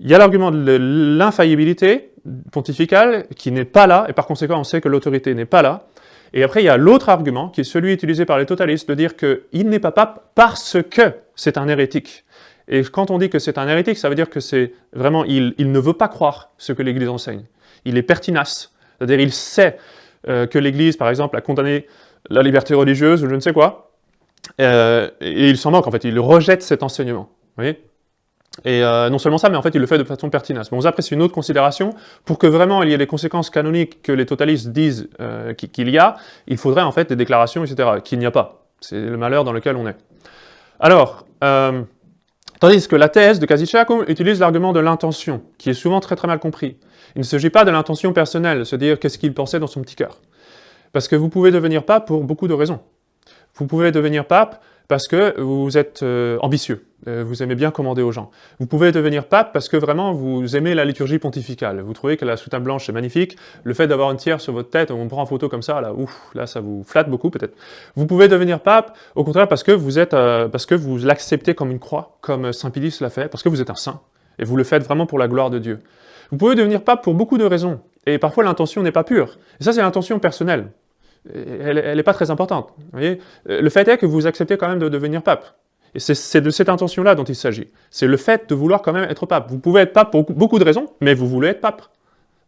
il y a l'argument de l'infaillibilité pontificale qui n'est pas là, et par conséquent, on sait que l'autorité n'est pas là. Et après, il y a l'autre argument, qui est celui utilisé par les totalistes, de dire qu'il n'est pas pape parce que c'est un hérétique. Et quand on dit que c'est un hérétique, ça veut dire que c'est vraiment, il ne veut pas croire ce que l'Église enseigne. Il est pertinace, c'est-à-dire il sait que l'Église, par exemple, a condamné la liberté religieuse ou je ne sais quoi, et il s'en moque, en fait, il rejette cet enseignement. Vous voyez ? Et non seulement ça, mais en fait, il le fait de façon pertinace. Bon, après, c'est une autre considération. Pour que vraiment il y ait les conséquences canoniques que les totalistes disent qu'il y a, il faudrait en fait des déclarations, etc., qu'il n'y a pas. C'est le malheur dans lequel on est. Alors, tandis que la thèse de Casillas utilise l'argument de l'intention, qui est souvent très très mal compris. Il ne s'agit pas de l'intention personnelle, de se dire qu'est-ce qu'il pensait dans son petit cœur. Parce que vous pouvez devenir pape pour beaucoup de raisons. Vous pouvez devenir pape parce que vous êtes ambitieux, vous aimez bien commander aux gens. Vous pouvez devenir pape parce que vraiment vous aimez la liturgie pontificale. Vous trouvez que la soutane blanche est magnifique, le fait d'avoir une tiare sur votre tête, on prend en photo comme ça, là, ouf, là ça vous flatte beaucoup peut-être. Vous pouvez devenir pape, au contraire, parce que vous l'acceptez comme une croix, comme Saint Pilice l'a fait, parce que vous êtes un saint, et vous le faites vraiment pour la gloire de Dieu. Vous pouvez devenir pape pour beaucoup de raisons, et parfois l'intention n'est pas pure. Et ça, c'est l'intention personnelle. Elle n'est pas très importante. Vous voyez, le fait est que vous acceptez quand même de devenir pape. Et c'est de cette intention-là dont il s'agit. C'est le fait de vouloir quand même être pape. Vous pouvez être pape pour beaucoup de raisons, mais vous voulez être pape.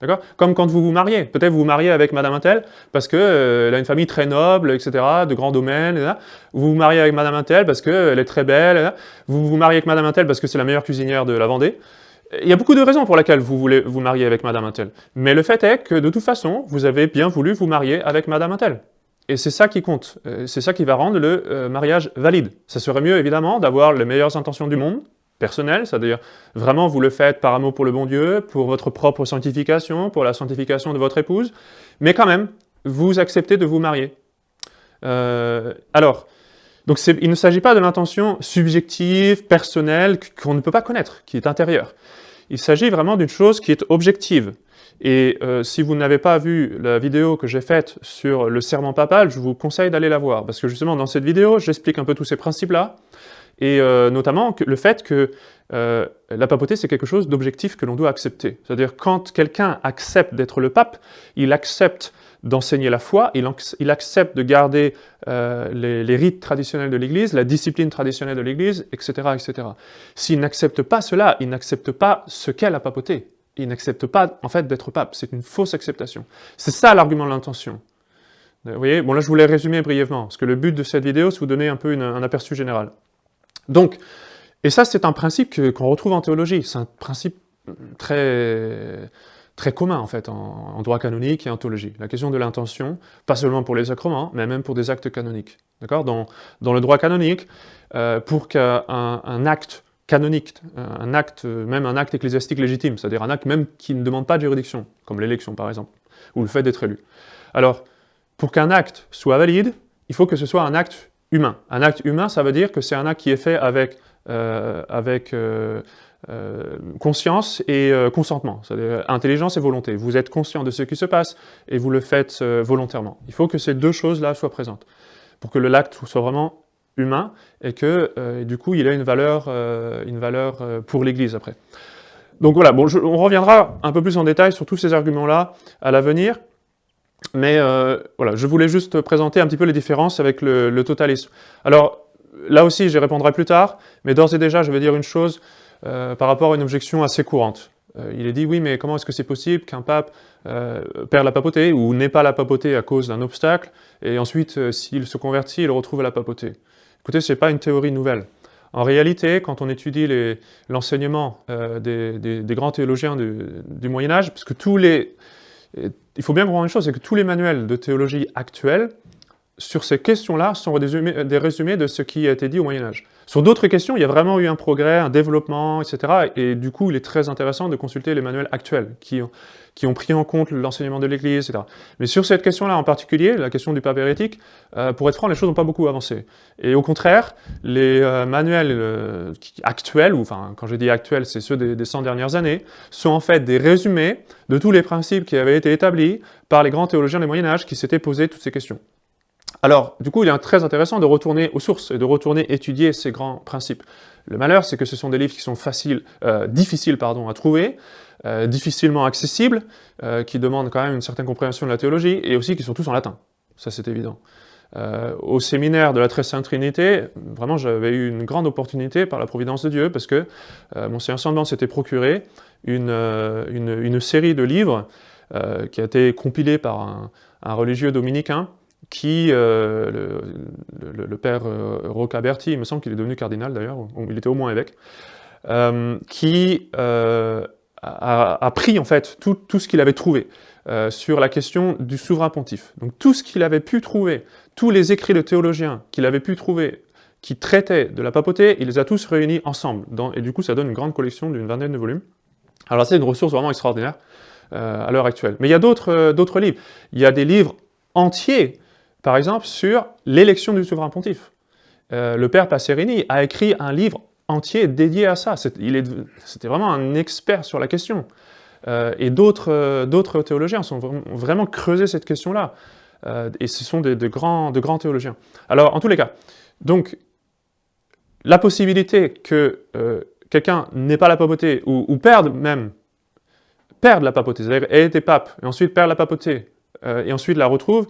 D'accord ? Comme quand vous vous mariez. Peut-être vous vous mariez avec Madame Intel parce qu'elle a une famille très noble, etc., de grands domaines. Etc. Vous vous mariez avec Madame Intel parce qu'elle est très belle. Etc. Vous vous mariez avec Madame Intel parce que c'est la meilleure cuisinière de la Vendée. Il y a beaucoup de raisons pour lesquelles vous voulez vous marier avec Madame Intel. Mais le fait est que, de toute façon, vous avez bien voulu vous marier avec Madame Intel. Et c'est ça qui compte. C'est ça qui va rendre le mariage valide. Ça serait mieux, évidemment, d'avoir les meilleures intentions du monde, personnelles, c'est-à-dire vraiment vous le faites par amour pour le bon Dieu, pour votre propre sanctification, pour la sanctification de votre épouse, mais quand même, vous acceptez de vous marier. Donc il ne s'agit pas de l'intention subjective, personnelle, qu'on ne peut pas connaître, qui est intérieure. Il s'agit vraiment d'une chose qui est objective. Et si vous n'avez pas vu la vidéo que j'ai faite sur le serment papal, je vous conseille d'aller la voir, parce que justement dans cette vidéo, j'explique un peu tous ces principes-là, et notamment le fait que la papauté c'est quelque chose d'objectif que l'on doit accepter. C'est-à-dire quand quelqu'un accepte d'être le pape, il accepte d'enseigner la foi, il accepte de garder les rites traditionnels de l'Église, la discipline traditionnelle de l'Église, etc., etc. S'il n'accepte pas cela, il n'accepte pas ce qu'est la papauté. Il n'accepte pas, en fait, d'être pape. C'est une fausse acceptation. C'est ça l'argument de l'intention. Vous voyez ? Bon, là, je voulais résumer brièvement, parce que le but de cette vidéo, c'est vous donner un peu un aperçu général. Donc, et ça, c'est un principe qu'on retrouve en théologie. C'est un principe très commun, en fait, en droit canonique et en théologie. La question de l'intention, pas seulement pour les sacrements, mais même pour des actes canoniques. D'accord ? Dans le droit canonique, pour qu'un acte canonique, même un acte ecclésiastique légitime, c'est-à-dire un acte même qui ne demande pas de juridiction, comme l'élection par exemple, ou le fait d'être élu. Alors, pour qu'un acte soit valide, il faut que ce soit un acte humain. Un acte humain, ça veut dire que c'est un acte qui est fait avec conscience et consentement, c'est-à-dire intelligence et volonté. Vous êtes conscient de ce qui se passe et vous le faites volontairement. Il faut que ces deux choses-là soient présentes pour que l'acte soit vraiment humain et que du coup il a une valeur pour l'Église après. Donc voilà, bon, on reviendra un peu plus en détail sur tous ces arguments-là à l'avenir, mais voilà, je voulais juste présenter un petit peu les différences avec le totalisme. Alors là aussi j'y répondrai plus tard, mais d'ores et déjà je vais dire une chose par rapport à une objection assez courante. Il est dit, oui, mais comment est-ce que c'est possible qu'un pape perd la papauté ou n'ait pas la papauté à cause d'un obstacle, et ensuite, s'il se convertit, il retrouve la papauté. Écoutez, ce n'est pas une théorie nouvelle. En réalité, quand on étudie l'enseignement des grands théologiens du Moyen-Âge, parce que il faut bien comprendre une chose, c'est que tous les manuels de théologie actuels sur ces questions-là sont des résumés de ce qui a été dit au Moyen-Âge. Sur d'autres questions, il y a vraiment eu un progrès, un développement, etc. Et du coup, il est très intéressant de consulter les manuels actuels qui ont pris en compte l'enseignement de l'Église, etc. Mais sur cette question-là en particulier, la question du pape hérétique, pour être franc, les choses n'ont pas beaucoup avancé. Et au contraire, les manuels actuels, ou enfin, quand je dis actuels, c'est ceux des 100 dernières années, sont en fait des résumés de tous les principes qui avaient été établis par les grands théologiens du Moyen-Âge qui s'étaient posés toutes ces questions. Alors, du coup, il est très intéressant de retourner aux sources et de retourner étudier ces grands principes. Le malheur, c'est que ce sont des livres qui sont difficiles à trouver, difficilement accessibles, qui demandent quand même une certaine compréhension de la théologie, et aussi qui sont tous en latin. Ça, c'est évident. Au séminaire de la Très Sainte Trinité, vraiment, j'avais eu une grande opportunité par la providence de Dieu, parce que Monseigneur Sandban s'était procuré une série de livres qui a été compilée par un religieux dominicain, qui, le père Rocaberti, il me semble qu'il est devenu cardinal d'ailleurs, il était au moins évêque, qui a pris en fait tout ce qu'il avait trouvé sur la question du souverain pontife. Donc tout ce qu'il avait pu trouver, tous les écrits de théologiens qu'il avait pu trouver, qui traitaient de la papauté, il les a tous réunis ensemble, et du coup ça donne une grande collection d'une vingtaine de volumes. Alors c'est une ressource vraiment extraordinaire à l'heure actuelle. Mais il y a d'autres livres. Il y a des livres entiers, par exemple, sur l'élection du souverain pontife. Le père Passerini a écrit un livre entier dédié à ça. C'était vraiment un expert sur la question. Et d'autres théologiens ont vraiment creusé cette question-là. Et ce sont de grands théologiens. Alors, en tous les cas, donc, la possibilité que quelqu'un n'ait pas la papauté, ou perde la papauté, c'est-à-dire ait été pape, et ensuite perd la papauté, et ensuite la retrouve,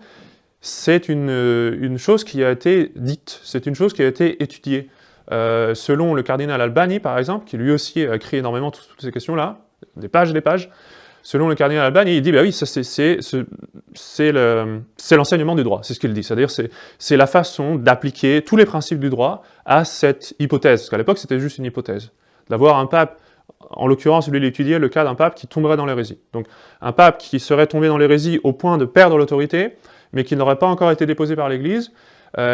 c'est une chose qui a été dite, c'est une chose qui a été étudiée. Selon le cardinal Albani, par exemple, qui lui aussi a écrit énormément toutes ces questions-là, des pages et des pages, selon le cardinal Albani, il dit, bah oui, ça c'est l'enseignement du droit, c'est ce qu'il dit, c'est-à-dire c'est la façon d'appliquer tous les principes du droit à cette hypothèse, parce qu'à l'époque c'était juste une hypothèse, d'avoir un pape, en l'occurrence, lui, il étudiait le cas d'un pape qui tomberait dans l'hérésie. Donc, un pape qui serait tombé dans l'hérésie au point de perdre l'autorité, mais qui n'aurait pas encore été déposé par l'Église,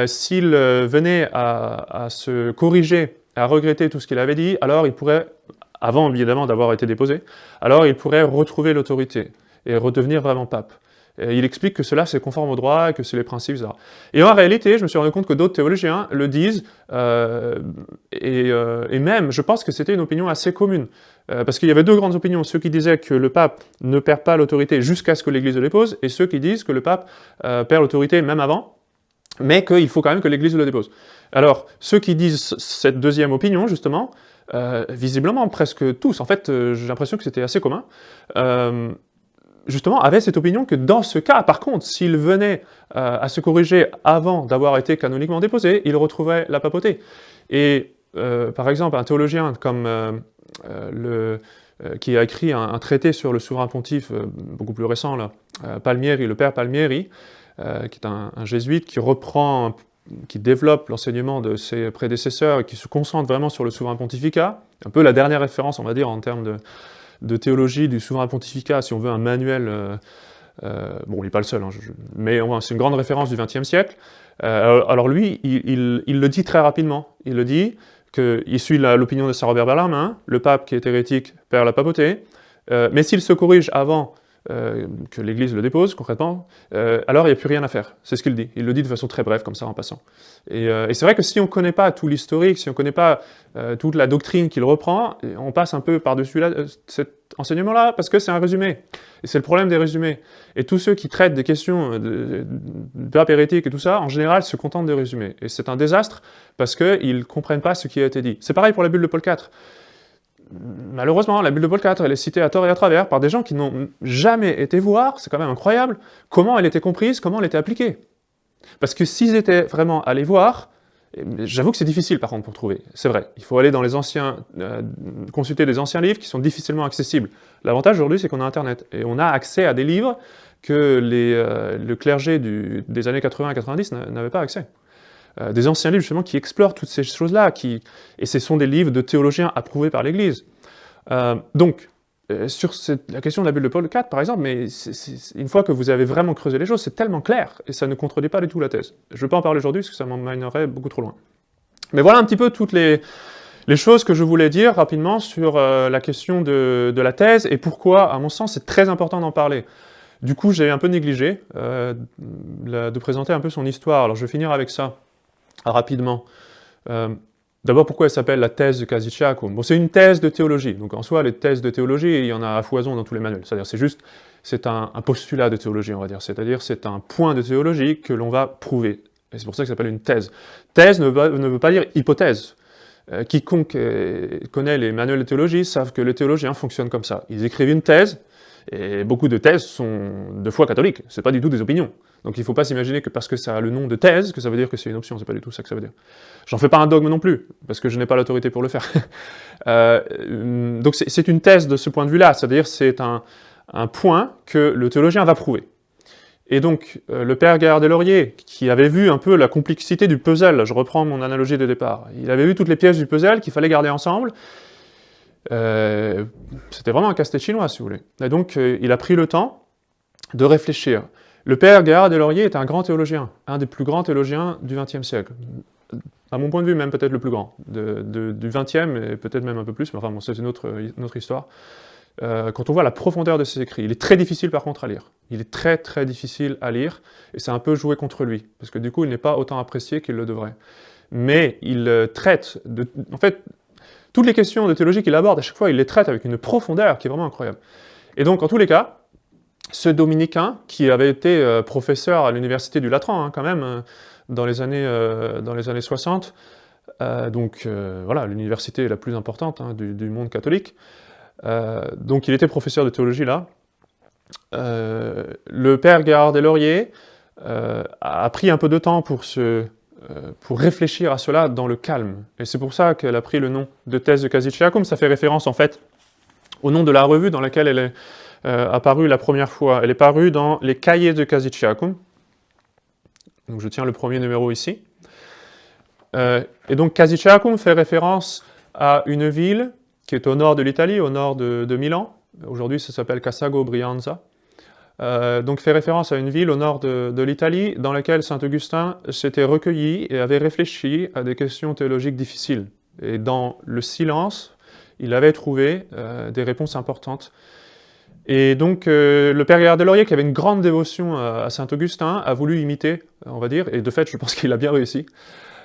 s'il venait à se corriger, à regretter tout ce qu'il avait dit, alors il pourrait, avant évidemment d'avoir été déposé, alors il pourrait retrouver l'autorité et redevenir vraiment pape. Et il explique que cela c'est conforme au droit, que c'est les principes, etc. Et en réalité, je me suis rendu compte que d'autres théologiens le disent, et même, je pense que c'était une opinion assez commune. Parce qu'il y avait deux grandes opinions, ceux qui disaient que le pape ne perd pas l'autorité jusqu'à ce que l'Église le dépose, et ceux qui disent que le pape perd l'autorité même avant, mais qu'il faut quand même que l'Église le dépose. Alors, ceux qui disent cette deuxième opinion, justement, visiblement presque tous, en fait, j'ai l'impression que c'était assez commun, justement, avaient cette opinion que dans ce cas, par contre, s'il venait à se corriger avant d'avoir été canoniquement déposé, il retrouverait la papauté. Et par exemple, un théologien comme qui a écrit un traité sur le souverain pontife beaucoup plus récent, là, Palmieri, le père Palmieri, qui est un jésuite qui développe l'enseignement de ses prédécesseurs et qui se concentre vraiment sur le souverain pontificat, un peu la dernière référence, on va dire, en termes de théologie du souverain pontificat, si on veut un manuel, bon, il n'est pas le seul, hein, mais c'est une grande référence du XXe siècle. Alors lui, il le dit très rapidement, il le dit qu'il suit l'opinion de Saint Robert Bellarmine, le pape qui est hérétique perd la papauté, mais s'il se corrige avant que l'Église le dépose, concrètement, alors il n'y a plus rien à faire. C'est ce qu'il dit. Il le dit de façon très brève, comme ça, en passant. Et c'est vrai que si on ne connaît pas tout l'historique, si on ne connaît pas toute la doctrine qu'il reprend, on passe un peu par-dessus cet enseignement-là, parce que c'est un résumé. Et c'est le problème des résumés. Et tous ceux qui traitent des questions de pape hérétique et tout ça, en général, se contentent des résumés. Et c'est un désastre, parce qu'ils ne comprennent pas ce qui a été dit. C'est pareil pour la bulle de Paul IV. Malheureusement, la bulle de Paul IV, elle est citée à tort et à travers par des gens qui n'ont jamais été voir, c'est quand même incroyable, comment elle était comprise, comment elle était appliquée. Parce que s'ils étaient vraiment allés voir, j'avoue que c'est difficile par contre pour trouver, c'est vrai. Il faut aller dans les consulter des anciens livres qui sont difficilement accessibles. L'avantage aujourd'hui, c'est qu'on a Internet, et on a accès à des livres que le clergé des années 80 et 90 n'avait pas accès. Des anciens livres justement qui explorent toutes ces choses-là, et ce sont des livres de théologiens approuvés par l'Église. Donc, sur la question de la bulle de Paul IV, par exemple, mais une fois que vous avez vraiment creusé les choses, c'est tellement clair, et ça ne contredit pas du tout la thèse. Je ne vais pas en parler aujourd'hui, parce que ça m'emmènerait beaucoup trop loin. Mais voilà un petit peu toutes les choses que je voulais dire rapidement sur la question de la thèse, et pourquoi, à mon sens, c'est très important d'en parler. Du coup, j'ai un peu négligé de présenter un peu son histoire, alors je vais finir avec ça, rapidement. D'abord, pourquoi elle s'appelle la thèse de Kazytchiakoum? Bon, c'est une thèse de théologie, donc en soi, les thèses de théologie, il y en a à foison dans tous les manuels. C'est-à-dire, c'est un postulat de théologie, on va dire. C'est-à-dire, c'est un point de théologie que l'on va prouver. Et c'est pour ça que ça s'appelle une thèse. Thèse ne veut pas dire hypothèse. Quiconque connaît les manuels de théologie savent que les théologiens fonctionnent comme ça. Ils écrivent une thèse, et beaucoup de thèses sont de foi catholique. C'est pas du tout des opinions. Donc il ne faut pas s'imaginer que parce que ça a le nom de thèse, que ça veut dire que c'est une option, c'est pas du tout ça que ça veut dire. J'en fais pas un dogme non plus, parce que je n'ai pas l'autorité pour le faire. Donc c'est une thèse de ce point de vue-là, c'est-à-dire c'est un point que le théologien va prouver. Et donc le père Gaillard-Deslauriers, qui avait vu un peu la complexité du puzzle, je reprends mon analogie de départ, il avait vu toutes les pièces du puzzle qu'il fallait garder ensemble, c'était vraiment un casse-tête chinois, si vous voulez. Et donc il a pris le temps de réfléchir. Le père Gaillard-Deslauriers est un grand théologien, un des plus grands théologiens du XXe siècle. À mon point de vue, même peut-être le plus grand, du XXe, et peut-être même un peu plus, mais enfin bon, c'est une autre histoire. Quand on voit la profondeur de ses écrits, il est très difficile par contre à lire. Il est très très difficile à lire, et c'est un peu joué contre lui, parce que du coup il n'est pas autant apprécié qu'il le devrait. Mais il traite en fait, toutes les questions de théologie qu'il aborde, à chaque fois il les traite avec une profondeur qui est vraiment incroyable. Et donc en tous les cas, ce dominicain, qui avait été professeur à l'université du Latran, quand même, dans les années 60, voilà, l'université la plus importante du monde catholique, donc il était professeur de théologie là. Le père Gaillard-Deslauriers a pris un peu de temps pour réfléchir à cela dans le calme, et c'est pour ça qu'elle a pris le nom de thèse de Kazytchiakoum. Ça fait référence en fait au nom de la revue dans laquelle elle est apparue la première fois. Elle est parue dans les cahiers de Kazytchiakoum. Donc je tiens le premier numéro ici. Et donc Kazytchiakoum fait référence à une ville qui est au nord de l'Italie, au nord de Milan. Aujourd'hui ça s'appelle Cassago Brianza. Donc fait référence à une ville au nord de l'Italie dans laquelle saint Augustin s'était recueilli et avait réfléchi à des questions théologiques difficiles. Et dans le silence, il avait trouvé des réponses importantes. Et donc le père Gaillard-Deslauriers, qui avait une grande dévotion à saint Augustin, a voulu imiter, on va dire, et de fait je pense qu'il a bien réussi,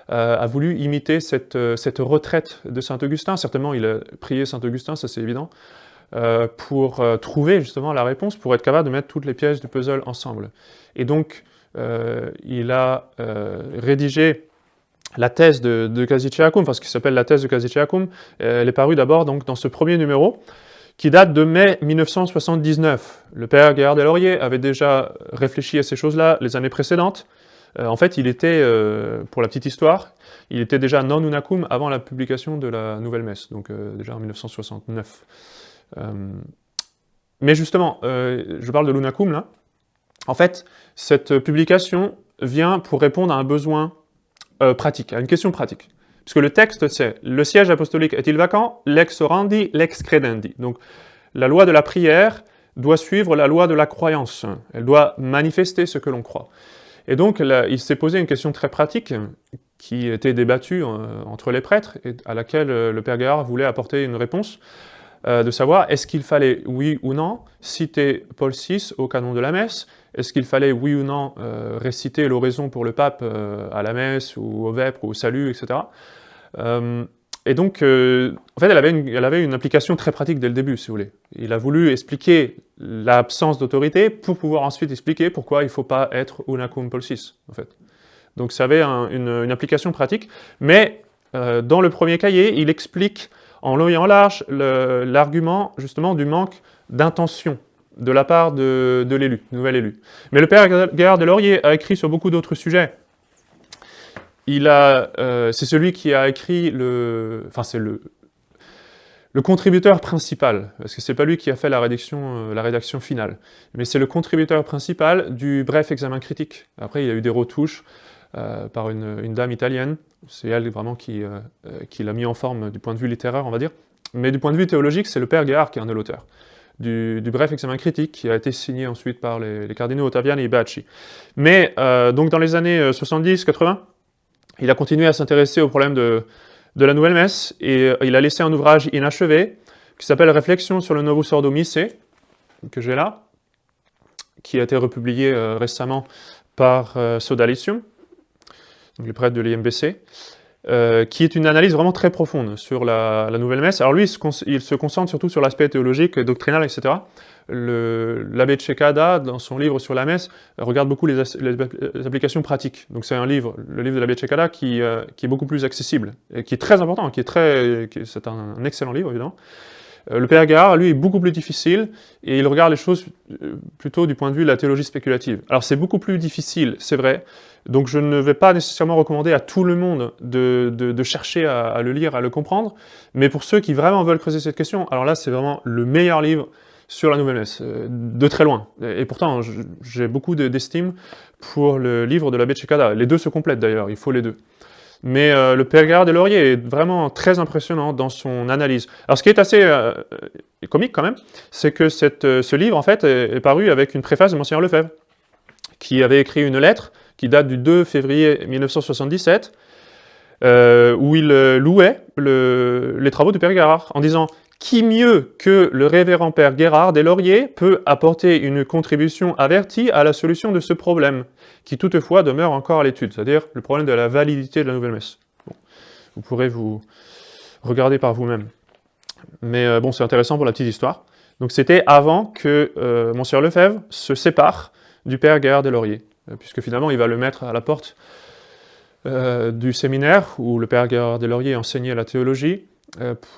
a voulu imiter cette retraite de saint Augustin. Certainement il a prié saint Augustin, ça c'est évident, pour trouver justement la réponse, pour être capable de mettre toutes les pièces du puzzle ensemble. Et donc il a rédigé la thèse de Kazytchiakoum, parce qu'il s'appelle la thèse de Kazytchiakoum. Elle est parue d'abord donc dans ce premier numéro, qui date de mai 1979. Le père Gaillard-Deslauriers avait déjà réfléchi à ces choses-là les années précédentes. En fait, il était, pour la petite histoire, il était déjà non unacum avant la publication de la Nouvelle Messe, donc déjà en 1969. Mais justement, je parle de l'unacum là. En fait, cette publication vient pour répondre à un besoin pratique, à une question pratique. Puisque le texte, c'est « Le siège apostolique est-il vacant? Lex orandi, lex credendi ». Donc, la loi de la prière doit suivre la loi de la croyance. Elle doit manifester ce que l'on croit. Et donc, il s'est posé une question très pratique, qui était débattue entre les prêtres, et à laquelle le père Gaillard voulait apporter une réponse, de savoir est-ce qu'il fallait, oui ou non, citer Paul VI au canon de la messe? Est-ce qu'il fallait, oui ou non, réciter l'oraison pour le pape à la messe, ou au vêpres, ou au salut, etc. Et donc, en fait, elle avait une application très pratique dès le début, si vous voulez. Il a voulu expliquer l'absence d'autorité pour pouvoir ensuite expliquer pourquoi il ne faut pas être unacum Paul VI, en fait. Donc ça avait une application pratique, mais dans le premier cahier, il explique en long et en large l'argument, justement, du manque d'intention de la part de l'élu, nouvel élu. Mais le père Gaillard-Deslauriers a écrit sur beaucoup d'autres sujets. C'est celui qui a écrit c'est le contributeur principal, parce que c'est pas lui qui a fait la rédaction finale, mais c'est le contributeur principal du bref examen critique. Après, il y a eu des retouches par une dame italienne, c'est elle vraiment qui l'a mis en forme du point de vue littéraire, on va dire, mais du point de vue théologique, c'est le père Gaillard qui en est l'auteur. du bref examen critique, qui a été signé ensuite par les cardinaux Ottaviani et Bacci. Mais donc dans les années 70-80, il a continué à s'intéresser au problème de la nouvelle messe, et il a laissé un ouvrage inachevé, qui s'appelle « Réflexions sur le Novus Ordo Missae », que j'ai là, qui a été republié récemment par Sodalicium, donc les prêtres de l'IMBC, qui est une analyse vraiment très profonde sur la nouvelle messe. Alors lui, il se concentre surtout sur l'aspect théologique, doctrinal, etc. L'abbé Cecada, dans son livre sur la messe, regarde beaucoup les applications pratiques. Donc c'est le livre de l'abbé Cecada qui est beaucoup plus accessible, et qui est très important, c'est un excellent livre, évidemment. Le père Guérard, lui, est beaucoup plus difficile, et il regarde les choses plutôt du point de vue de la théologie spéculative. Alors c'est beaucoup plus difficile, c'est vrai, donc je ne vais pas nécessairement recommander à tout le monde de chercher à le lire, à le comprendre, mais pour ceux qui vraiment veulent creuser cette question, alors là c'est vraiment le meilleur livre sur la nouvelle messe, de très loin. Et pourtant, j'ai beaucoup d'estime pour le livre de l'abbé Cecada. Les deux se complètent d'ailleurs, il faut les deux. Mais le père Guérard des Lauriers est vraiment très impressionnant dans son analyse. Alors ce qui est assez comique quand même, c'est que ce livre en fait est paru avec une préface de Monseigneur Lefebvre, qui avait écrit une lettre qui date du 2 février 1977, où il louait les travaux du père Guérard, en disant « Qui mieux que le révérend père Guérard des Lauriers peut apporter une contribution avertie à la solution de ce problème, qui toutefois demeure encore à l'étude, c'est-à-dire le problème de la validité de la nouvelle messe. » Bon, vous pourrez vous regarder par vous-même. Mais bon, c'est intéressant pour la petite histoire. Donc c'était avant que Monseigneur Lefebvre se sépare du père Guérard des Lauriers, puisque finalement il va le mettre à la porte du séminaire où le père Guérard des Lauriers enseignait la théologie,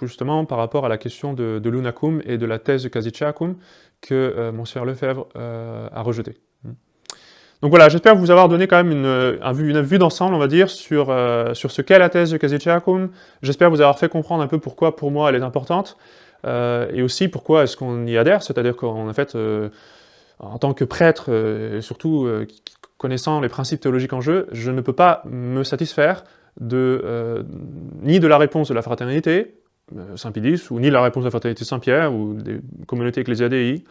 justement par rapport à la question de l'unacum et de la thèse de Casiciacum que Monseigneur Lefebvre a rejetée. Donc voilà, j'espère vous avoir donné quand même une vue d'ensemble, on va dire, sur ce qu'est la thèse de Casiciacum. J'espère vous avoir fait comprendre un peu pourquoi, pour moi, elle est importante, et aussi pourquoi est-ce qu'on y adhère, c'est-à-dire qu'en fait, en tant que prêtre, et surtout connaissant les principes théologiques en jeu, je ne peux pas me satisfaire ni de la réponse de la fraternité, Saint-Pédis, ou ni de la réponse de la fraternité Saint-Pierre, ou des communautés Ecclesia Dei,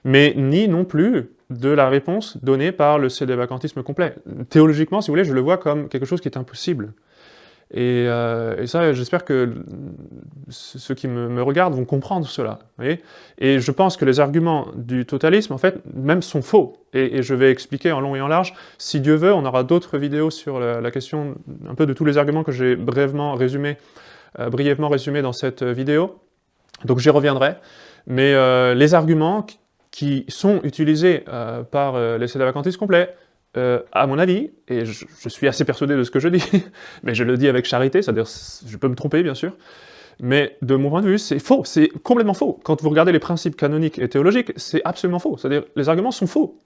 mais ni non plus de la réponse donnée par le sédévacantisme complet. Théologiquement, si vous voulez, je le vois comme quelque chose qui est impossible. Et ça, j'espère que ceux qui me regardent vont comprendre cela. Vous voyez, et je pense que les arguments du totalisme, en fait, même sont faux. Et je vais expliquer en long et en large. Si Dieu veut, on aura d'autres vidéos sur la question, un peu de tous les arguments que j'ai brièvement résumés dans cette vidéo. Donc j'y reviendrai. Mais les arguments qui sont utilisés par les sédévacantistes complets, à mon avis, et je suis assez persuadé de ce que je dis, mais je le dis avec charité, c'est-à-dire je peux me tromper bien sûr, mais de mon point de vue, c'est faux, c'est complètement faux. Quand vous regardez les principes canoniques et théologiques, c'est absolument faux, c'est-à-dire les arguments sont faux.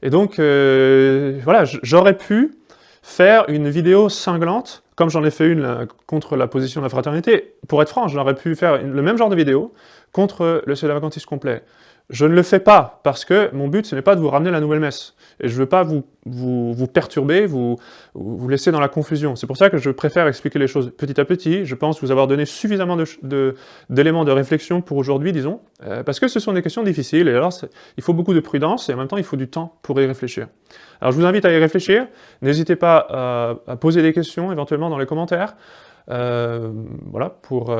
Et donc, voilà, j'aurais pu faire une vidéo cinglante, comme j'en ai fait une contre la position de la fraternité. Pour être franc, j'aurais pu faire le même genre de vidéo contre le sédévacantisme complet. Je ne le fais pas, parce que mon but, ce n'est pas de vous ramener la nouvelle messe. Et je ne veux pas vous perturber, vous laisser dans la confusion. C'est pour ça que je préfère expliquer les choses petit à petit. Je pense vous avoir donné suffisamment d'éléments de réflexion pour aujourd'hui, disons, parce que ce sont des questions difficiles, et alors il faut beaucoup de prudence, et en même temps il faut du temps pour y réfléchir. Alors je vous invite à y réfléchir, n'hésitez pas à poser des questions, éventuellement dans les commentaires, voilà, pour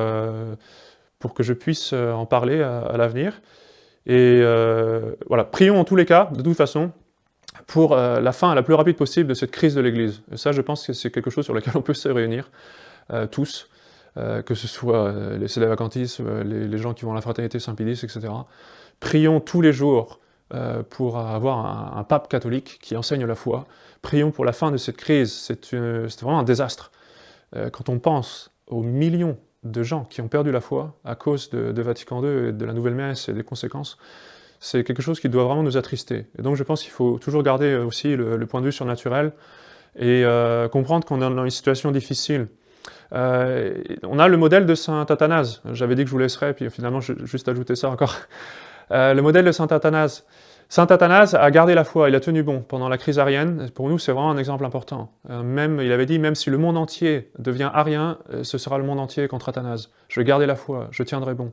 que je puisse en parler à l'avenir. Et voilà, prions en tous les cas, de toute façon, pour la fin la plus rapide possible de cette crise de l'Église. Et ça, je pense que c'est quelque chose sur lequel on peut se réunir, tous, que ce soit les sédévacantistes, les gens qui vont à la fraternité Saint-Pédis, etc. Prions tous les jours pour avoir un pape catholique qui enseigne la foi. Prions pour la fin de cette crise, c'est vraiment un désastre. Quand on pense aux millions de gens qui ont perdu la foi à cause de Vatican II et de la nouvelle messe et des conséquences, c'est quelque chose qui doit vraiment nous attrister. Et donc je pense qu'il faut toujours garder aussi le point de vue surnaturel et comprendre qu'on est dans une situation difficile. On a le modèle de saint Athanase, j'avais dit que je vous laisserais, puis finalement je vais juste ajouter ça encore. Le modèle de saint Athanase. Saint Athanase a gardé la foi, il a tenu bon pendant la crise arienne. Pour nous, c'est vraiment un exemple important. Il avait dit, même si le monde entier devient arien, ce sera le monde entier contre Athanase. Je vais garder la foi, je tiendrai bon.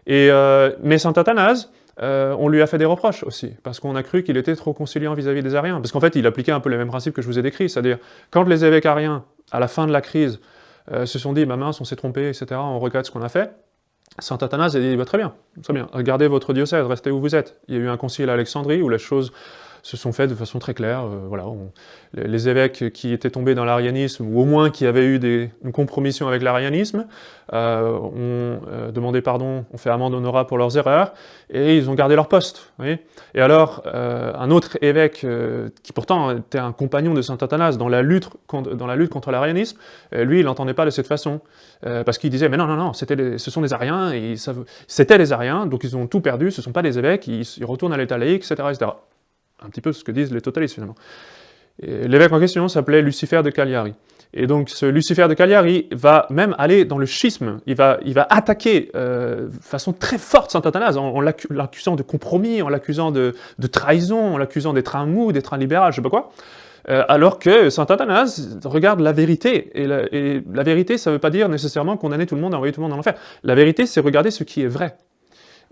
Mais saint Athanase, on lui a fait des reproches aussi, parce qu'on a cru qu'il était trop conciliant vis-à-vis des ariens. Parce qu'en fait, il appliquait un peu les mêmes principes que je vous ai décrits, c'est-à-dire, quand les évêques ariens, à la fin de la crise, se sont dit « ma mince, on s'est trompé, etc., on regrette ce qu'on a fait », saint Athanase a dit bah, très bien, gardez votre diocèse, restez où vous êtes. Il y a eu un concile à Alexandrie où les choses se sont faites de façon très claire. Voilà, les évêques qui étaient tombés dans l'arianisme, ou au moins qui avaient eu une compromission avec l'arianisme, ont demandé pardon, ont fait amende honorable pour leurs erreurs, et ils ont gardé leur poste. Vous voyez. Et alors, un autre évêque, qui pourtant était un compagnon de saint Athanase dans la lutte contre l'arianisme, lui, il n'entendait pas de cette façon, parce qu'il disait, mais non, non, non, ce sont des ariens, et c'était les ariens, donc ils ont tout perdu, ce ne sont pas des évêques, ils retournent à l'état laïque, etc., etc. Un petit peu ce que disent les totalistes, finalement. L'évêque en question s'appelait Lucifer de Cagliari. Et donc ce Lucifer de Cagliari va même aller dans le schisme, il va attaquer de façon très forte saint Athanase, en l'accusant de compromis, en l'accusant de trahison, en l'accusant d'être un mou, d'être un libéral, je sais pas quoi, alors que saint Athanase regarde la vérité, et la vérité, ça veut pas dire nécessairement condamner tout le monde, envoyer tout le monde dans l'enfer. La vérité, c'est regarder ce qui est vrai.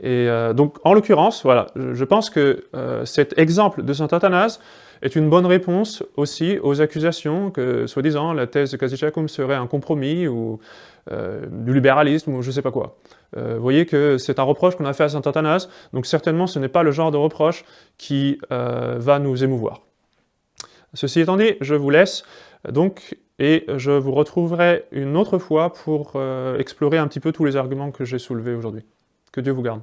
Et donc, en l'occurrence, voilà, je pense que cet exemple de saint Athanase est une bonne réponse aussi aux accusations que, soi-disant, la thèse de Casiliciacum serait un compromis ou du libéralisme ou je sais pas quoi. Vous voyez que c'est un reproche qu'on a fait à saint Athanase, donc certainement ce n'est pas le genre de reproche qui va nous émouvoir. Ceci étant dit, je vous laisse, donc, et je vous retrouverai une autre fois pour explorer un petit peu tous les arguments que j'ai soulevés aujourd'hui. Que Dieu vous garde.